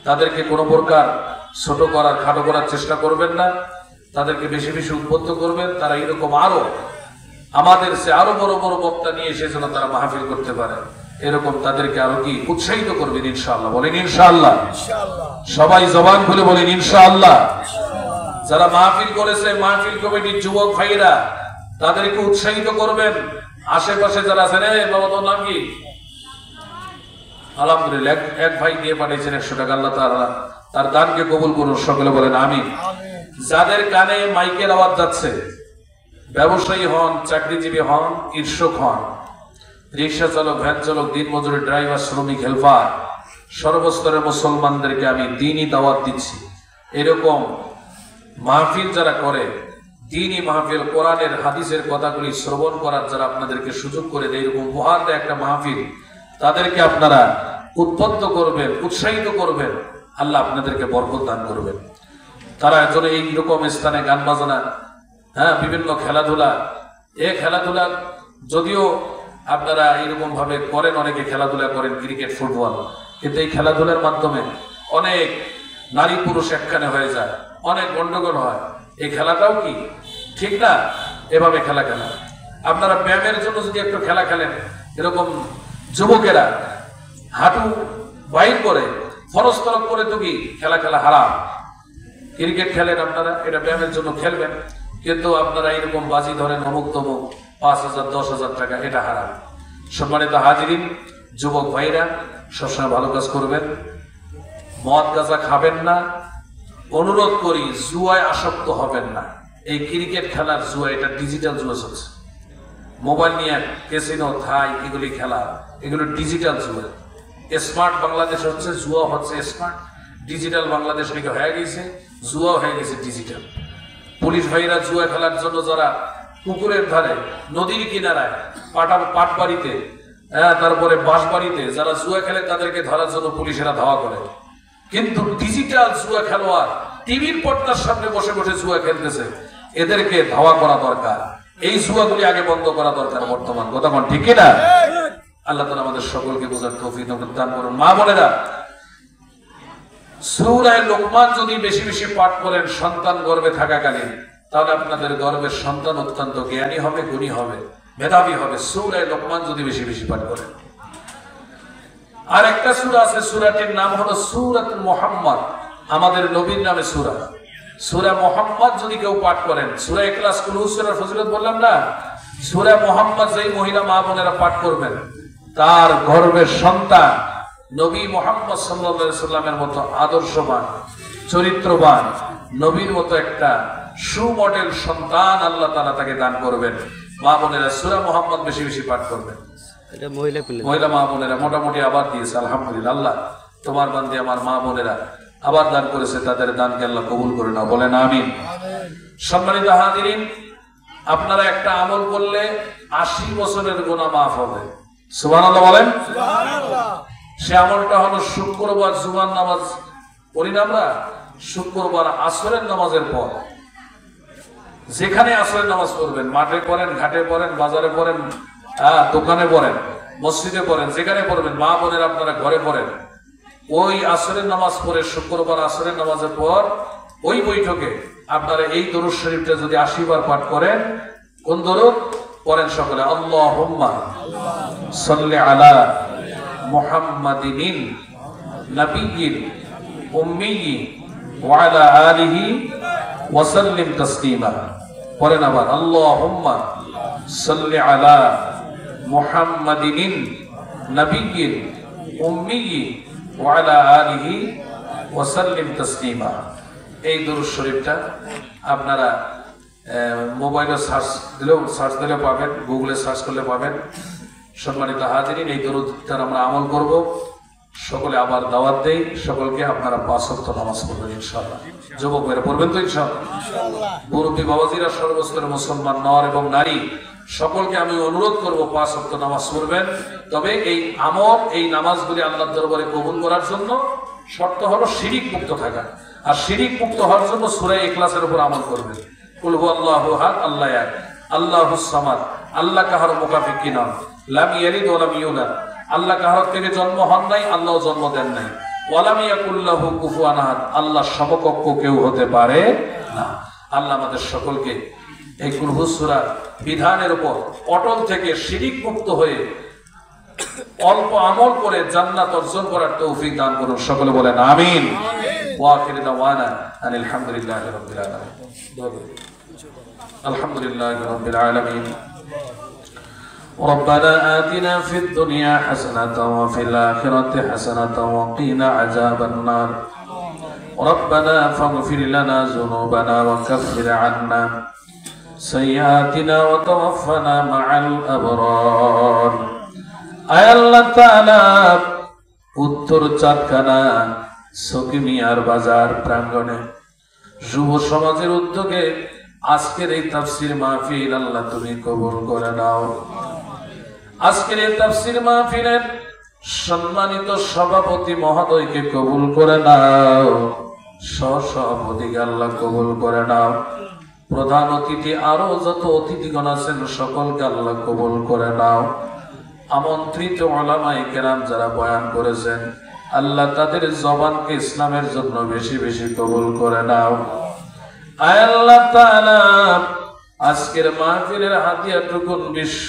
তাদেরকে কোনো প্রকার ছোট করার, খাটো করার চেষ্টা করবেন না, তাদেরকে বেশি বেশি উদ্বুদ্ধ করবেন। তারা এরকম আরো আমাদের সে আরো বড় বড় বক্তা নিয়ে এসে যেন তারা মাহফিল করতে পারে, এরকম তাদেরকে আরো কি উৎসাহিত করবেন ইনশাআল্লাহ। বলেন ইনশাআল্লাহ। সবাই জবান খুলে বলেন ইনশাআল্লাহ। যারা মাহফিল করেছে, মাহফিল কমিটির যুবক ভাইরা তাদেরকে উৎসাহিত করবেন। আশেপাশে যারা আছেন, বাবা তোর নাম কি? আলহামদুলিল্লাহ এক ভাই দিয়ে পাঠিয়েছেন 100 টাকা, আল্লাহ তাআলা তার দানকে কবুল করুন, সকলে বলেন আমিন। যাদের কানে মাইকের আওয়াজ যাচ্ছে, ব্যবসায়ী হন, চাকরিজীবী হন, কৃষক হন, রিক্সা চালক, ভ্যান চালক, দিনমজুরি, ড্রাইভার, শ্রমিক, হেল্পার, সর্বস্তরের মুসলমানদেরকে আমি দ্বীনি দাওয়াত দিচ্ছি। এরকম মাহফিল যারা করে, দ্বীনি মাহফিল, কোরআনের হাদিসের কথাগুলি শ্রবণ করার যারা আপনাদেরকে সুযোগ করে দেয়, এরকম উপহার দেয় একটা মাহফিল, তাদেরকে আপনারা উদ্বুদ্ধ করবেন, উৎসাহিত করবেন, আল্লাহ আপনাদেরকে বরকত দান করবেন। তারা একজন এইরকম স্থানে গান বাজনা, বিভিন্ন খেলাধুলা, খেলাধুলা যদিও আপনারা এইরকম ভাবে করেন, অনেকে খেলাধুলা করেন ক্রিকেট, ফুটবল, কিন্তু এই খেলাধুলার মাধ্যমে অনেক নারী পুরুষ একখানে হয়ে যায়, অনেক গন্ডগোল হয়। এই খেলাটাও কি ঠিক না, এভাবে খেলা খেলা। আপনারা ব্যায়ামের জন্য যদি একটু খেলা খেলেন, এরকম যুবকেরা হাঁটু বাইর করে ফরজ তরক করে তো কি খেলা খেলা হারাম। ক্রিকেট খেলেন আপনারা, এটা ব্যায়ামের জন্য খেলবেন, কিন্তু আপনারা এরকম বাজি ধরেন অমুক তমুক 5,000, 10,000 টাকা, এটা হারাম। সম্মানিত হাজিরিন, যুবক ভাইরা সবসময় ভালো কাজ করবেন, মদ গাঁজা খাবেন না, অনুরোধ করি জুয়ায় আসক্ত হবেন না। এই ক্রিকেট খেলার জুয়া, এটা ডিজিটাল জুয়া চলছে। মোবাইল নিয়ে ক্যাসিনো, থাই, এগুলি খেলা, এগুলো ডিজিটাল জুয়া। স্মার্ট বাংলাদেশ হচ্ছে, জুয়া হচ্ছে স্মার্ট। ডিজিটাল বাংলাদেশ নাকি হয়ে গেছে, জুয়া হয়ে গেছে ডিজিটাল। পুলিশ ভাইরা জুয়া খেলার জন্য যারা পুকুরের ধারে, নদীর কিনারায়, পাট বাড়িতে, তারপরে বাঁশ বাড়িতে যারা জুয়া খেলে তাদেরকে ধরার জন্য পুলিশেরা ধাওয়া করে। কিন্তু ডিজিটাল জুয়া খেলোয়াড় টিভির পর্দার সামনে বসে বসে জুয়া খেলতেছে, এদেরকে ধাওয়া করা দরকার। এই জুয়াগুলি আগে বন্ধ করা দরকার বর্তমান, কথা কোন ঠিক না? আল্লাহ তাআলা আমাদের সকলকে বোঝার তৌফিক দান করুন। মা বোনেরা, সূরা লোকমান যদি বেশি বেশি পাঠ করেন সন্তান গর্ভে থাকাকালীন, তাহলে আপনাদের গর্ভের সন্তান অত্যন্ত জ্ঞানী হবে, গুণী হবে, মেধাবী হবে। সূরা লোকমান যদি বেশি বেশি পাঠ করেন। আর একটা সূরা আছে, সূরাটির নাম হলো সূরাতুল মুহাম্মদ, আমাদের নবীর নামে সূরা। সূরা মুহাম্মদ যদি কেউ পাঠ করেন, সূরা ইখলাস, কুল হুয়া সূরার ফজিলত বললাম না, সূরা মুহাম্মদ যেই মহিলা মা বোনেরা পাঠ করবেন, তার গর্ভের সন্তান নবী মুহাম্মদ সাল্লাল্লাহু আলাইহি সাল্লামের মতো আদর্শবান, চরিত্রবান, নবীর মতো একটা সুমডেল সন্তান আল্লাহ তাআলা তাকে দান করবেন। মা বোনেরা সূরা মুহাম্মদ বেশি বেশি পাঠ করবেন। এটা মহিলা মা বোনেরা মোটামুটি আবার দিয়েছে, আলহামদুলিল্লাহ। আল্লাহ তোমার বান্দী আমার মা বোনেরা আবার দান করেছে, তাদের দানকে আল্লাহ কবুল করে নাও, বলেন আমিন। সম্মানিত হাজিরিন, আপনারা একটা আমল করলে 80 বছরের গুনাহ মাফ হবে। সুবহানাল্লাহ বলেন। সে আমলটা হলো শুক্রবার জুমার নামাজ পড়ি না আমরা, শুক্রবার আসরের নামাজের পর, যেখানে আসরের নামাজ পড়বেন, মাঠে পড়েন, ঘাটে পড়েন, বাজারে পড়েন, দোকানে পড়েন, মসজিদে পড়েন, যেখানে পড়বেন, মা বোনের আপনারা ঘরে পড়েন, ওই আসরের নামাজ পড়ে শুক্রবার আসরের নামাজের পর ওই বৈঠকে আপনারা এই দরুদ শরীফটা যদি 80 বার পাঠ করেন, কোন দরুদ পড়েন সকলে? আল্লাহুম্মা সাল্লি আলা মুহাম্মাদিন নাবিয়্যিল উম্মিয়্যি ওয়া আলা আলিহি ওয়া সাল্লিম তাসলিমা। পড়েন আবার, আল্লাহুম্মা সাল্লি আলা মুহাম্মাদিন নাবিয়্যিল উম্মিয়্যি ওয়া আলা আলিহি ওয়া সাল্লিম তাসলিমা। এই দরুদ শরীফটা আপনারা মোবাইলে সার্চ দিলেও পাবেন, গুগলে সার্চ করলে পাবেন। সম্মানিত হাজিরিন, এই দরুদটার আমরা আমল করব। সকলে আবার দাওয়াত দেই, সকলকে আপনারা 5 ওয়াক্ত নামাজ পড়বেন ইনশাআল্লাহ। যুবক ভাইরা পড়বেন তো ইনশাআল্লাহ? মুরব্বী বাবাজিরা, সর্বস্তরের মুসলমান নর এবং নারী সকলকে আমি অনুরোধ করব 5 ওয়াক্ত নামাজ পড়বেন। তবে এই আমল, এই নামাজগুলি আল্লাহর দরবারে কবুল করার জন্য শর্ত হলো শিরিক মুক্ত থাকা। আর শিরিক মুক্ত হওয়ার জন্য সূরা ইখলাসের উপর আমল করবেন। কুল হুয়াল্লাহু আহাদ, আল্লাহ এক, আল্লাহুস সামাদ, আল্লাহ কাহার মুকাফিকি নন, লাম ইয়ালিদ ওয়া লাম ইউলাদ, আল্লাহ কাহার থেকে জন্ম হন নাই, আল্লাহ জন্ম দেন নাই, ওয়া লাম ইয়াকুল লাহু কুফুয়ান আহাদ, আল্লাহ সমকক্ষ কেউ হতে পারে না। আল্লাহ আমাদের সকলকে এই কুল হুয়া সূরার বিধানের উপর অটল থেকে শিরিক মুক্ত হয়ে অল্প আমল করে জান্নাত অর্জন করার তৌফিক দান করুন। সকলে বলেন আমিন। ওয়া আখিরু দাওয়ানা আনিল হামদুলিল্লাহি রাব্বিল আলামিন। আলহামদুলিল্লাহি রাব্বিল আলামিন। ربنا آتنا في الدنيا حسنة وفي الآخرة حسنة وقنا عذاب النار. ربنا فاغفر لنا ذنوبنا وكفر عنا سيئاتنا وتوفنا مع الأبرار. আয় আল্লাহ তাআলা, উত্তর চাঁদখানা সকিমিয়ার বাজার প্রাঙ্গণে যুব সমাজের উদ্যোগে আজকের এই তাফসীর মাহফিল আল্লাহ তুমি কবুল করে নাও। আজকের এই তাফসীর মাহফিলের সম্মানিত সভাপতি মহোদয়কে কবুল করে নাও, সহসভাপতিকে আল্লাহ কবুল করে নাও, প্রধান অতিথি আরো যত অতিথিগণ আছেন সকলকে আল্লাহ কবুল করে নাও। আমন্ত্রিত উলামায়ে কেরাম যারা বয়ান করেছেন আল্লাহ তাদের জবানকে ইসলামের জন্য বেশি বেশি কবুল করে নাও। আয় আল্লাহ তাআলা, আজকের মাহফিলের হাদিয়াটুকুন বিশ্ব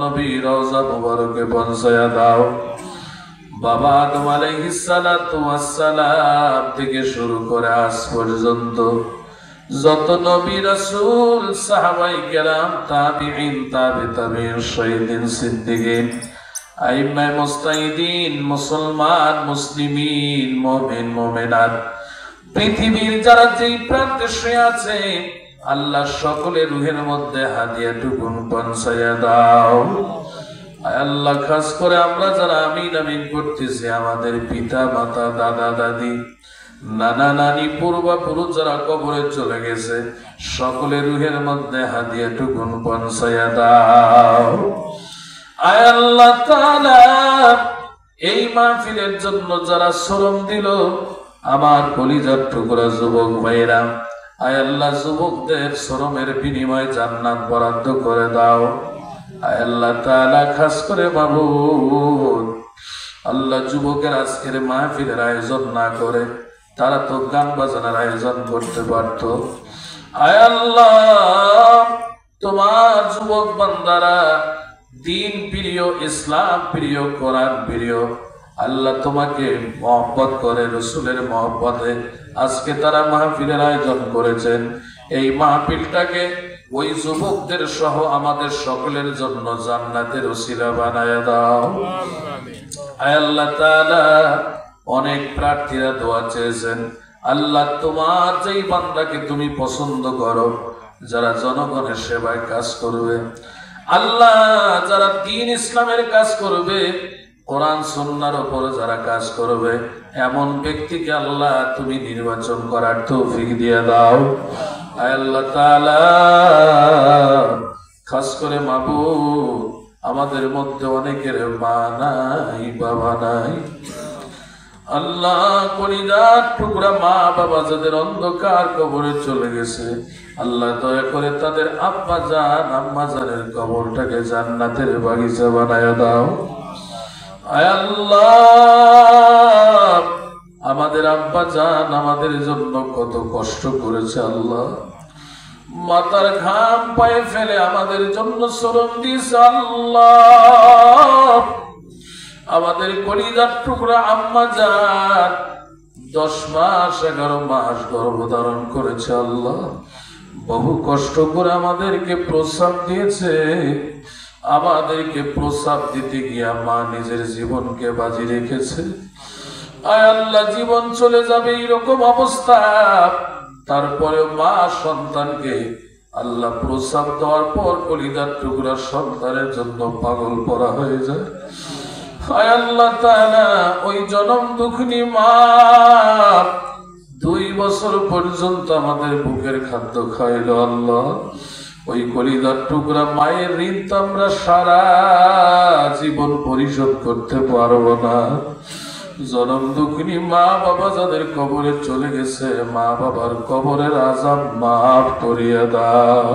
নবী রওজা মুবারকে পৌঁছায়া দাও। বাবা আদম আলাইহিস সালাতু ওয়াস সালাম থেকে শুরু করে আজ পর্যন্ত যত নবী রাসূল, সাহাবায়ে কেরাম, তাবিঈন, তাবিঈন, শহীদিন, সিদ্দিকিন, আইম্মায়ে মুজতাহিদিন, মুসলমান, মুসলিমিন, মুমিন, মুমিনাত, পৃথিবীর যারা যেই প্রান্তে শুয়ে আছে আল্লাহ সকলের রুহের মধ্যে হাদিয়াটুকুন পৌঁছাইয়া দাও। আল্লাহ খাস করে আমরা যারা আমিন আমিন করতেছি, আমাদের পিতা মাতা, দাদা দাদি, নানা নানি, পূর্বাপুরুষ যারা কবরে চলে গেছে, সকলের রুহের মধ্যে হাদিয়াটুকুন পৌঁছাইয়া দাও। আয় আল্লাহ তাআলা, এই মাহফিলের জন্য যারা শ্রম দিল, আমার কলিজার টুকরা যুবক ভাইরা, আয় আল্লাহ যুবকদের শ্রমের বিনিময়ে জান্নাত বরাদ্দ করে দাও। আয় আল্লাহ তাআলা, খাস করে মাবুদ আল্লাহ, যুবকের আজকের মাহফিলের আয়োজন না করে তারা তো গান বাজনার আয়োজন করতে পারত। আয় আল্লাহ, তোমার যুবক বান্দারা দিন প্রিয়, ইসলাম প্রিয়, কোরআন প্রিয়, আল্লাহ তোমাকে মহব্বত করে, রসুলের মহব্বতে আজকে তারা মাহফিলের আয়োজন করেছেন। এই মাহফিলটাকে ওই যুবকদের সহ আমাদের সকলের জন্য জান্নাতের ওসিলা বানায়া দাও। আয় আল্লাহ তাআলা, অনেক প্রার্থীরা দোয়া চেয়েছেন। আল্লাহ, তোমার যেই বান্দাকে তুমি পছন্দ করো, যারা জনগণের সেবায় কাজ করবে, আল্লাহ যারা দ্বীন ইসলামের কাজ করবে, কোরআন সুন্নাহর উপর যারা কাজ করবে, এমন ব্যক্তিকে আল্লাহ তুমি নির্বাচন করার তৌফিক দিয়ে দাও। আয় আল্লাহ তাআলা, খাস করে মাবুদ, আমাদের মধ্যে অনেকের মা নাই, বাবা নাই। আল্লাহ, কলিজার টুকরা মা বাবা যাদের অন্ধকার কবরে চলে গেছে, আল্লাহ দয়া করে তাদের আব্বা জান, আম্মা জানের কবরটাকে জান্নাতের বাগিচা বানায় দাও। আয় আল্লাহ, আমাদের আব্বা জান আমাদের জন্য কত কষ্ট করেছে, আল্লাহ মাথার ঘাম পায়ে ফেলে আমাদের জন্য শ্রম দিয়েছে। আল্লাহ, আমাদের কলিজার টুকরা আম্মা জান 10 মাস 11 মাস গর্ভধারণ করেছে। আল্লাহ, বহু কষ্ট করে আমাদেরকে প্রস্রাব দিয়েছে। আমাদেরকে প্রস্রাব দিতে গিয়া মা নিজের জীবনকে বাজি রেখেছে। আয় আল্লাহ, জীবন চলে যাবে এরকম অবস্থা, তারপরে মা সন্তানকে আল্লাহ প্রস্রাব দেওয়ার পর কলিজার টুকরা সন্তানের জন্য পাগল করা হয়ে যায়। আয় আল্লাহ তাআলা, ওই জনম দুঃখিনী মা 2 বছর পর্যন্ত আমাদের বুকের খাদ্য খাইল। আল্লাহ, ওই কলিজার টুকরা মায়ের ঋণ তো আমরা সারা জীবন পরিশোধ করতে পারবো না। জনম দুঃখিনী মা বাবা যাদের কবরে চলে গেছে, মা বাবার কবরের আযাব মাফ করিয়া দাও।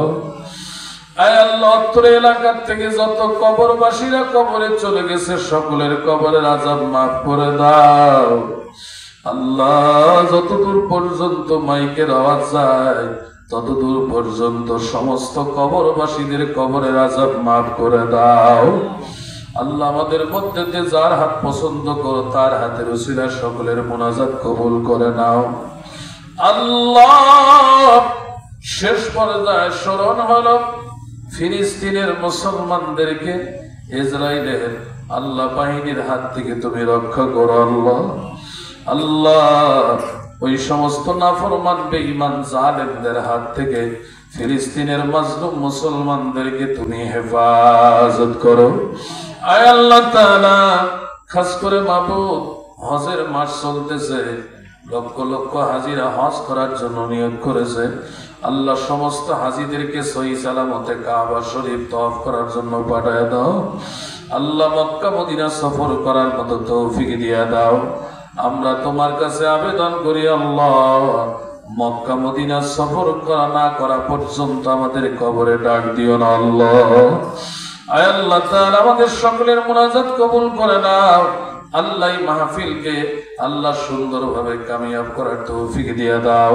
আয় আল্লাহ, অত্র এলাকার থেকে যত কবরবাসীরা কবরে চলে গেছে, সকলের কবরের আযাব মাফ করে দাও। আল্লাহ, যতদূর পর্যন্ত মাইকের আওয়াজ যায়, ততদূর পর্যন্ত সমস্ত কবরবাসীদের কবরের আযাব মাফ করে দাও। আল্লাহ, আমাদের মধ্যে যার হাত পছন্দ করো, তার হাতের উসিলা সকলের মুনাজাত কবুল করে নাও। আল্লাহ, শেষ পর্যায়ে স্মরণ হলো ফিলিস্তিনের মুসলমানদেরকে ইসরায়েলের আল্লাহ বাহিনীর হাত থেকে তুমি রক্ষা করো। আল্লাহ, আল্লাহ, ওই সমস্ত নাফরমান বেঈমান জালেমদের হাত থেকে ফিলিস্তিনের মাজলুম মুসলমানদেরকে তুমি হেফাজত করো। আয় আল্লাহ তাআলা, খাস করে মাবুদ, হজের মাস চলতেছে, লক্ষ লক্ষ হাজিরা হজ করার জন্য নিয়োগ করেছে। আল্লাহ, সমস্ত হাজিদেরকে সহি সালামতে কাবা শরীফ তওয়াফ করার জন্য পাঠায় দাও। আল্লাহ, মক্কা মদিনা সফর করার মতো তৌফিক দিয়ে দাও। আমরা তোমার কাছে আবেদন করি, আল্লাহ, মক্কা মদিনা সফর না করা পর্যন্ত আমাদের কবরে ডাক দিও না। আল্লাহ, আয় আল্লাহ তাআলা, আমাদের সকলের মুনাজাত কবুল করে নাও। আল্লাহ, মাহফিলকে আল্লাহ সুন্দরভাবে কামিয়াব করার তৌফিক দিয়ে দাও।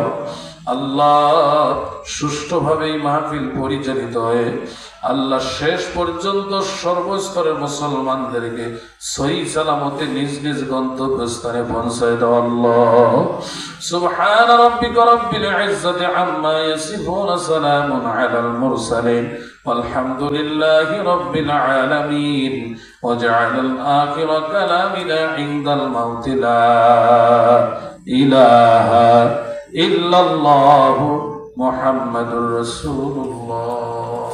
আল্লাহ, সুষ্ঠুভাবে মাহফিল পরিচালিত হয়ে আল্লাহ শেষ পর্যন্ত সর্বস্তরের মুসলমানদেরকে সহি সালামতে নিজ নিজ গন্তব্যস্থানে পৌঁছায় দাও। আল্লাহ, সুবহান রাব্বিকা রাব্বিল ইজ্জাতি আম্মা ইয়াসিফুন, সালামুন আলাল মুরসালিন, walhamdulillahi rabbil alamin, waj'al al-akhira kalamina 'indal maut la ilaha illallah মুহাম্মাদুর রাসূলুল্লাহ।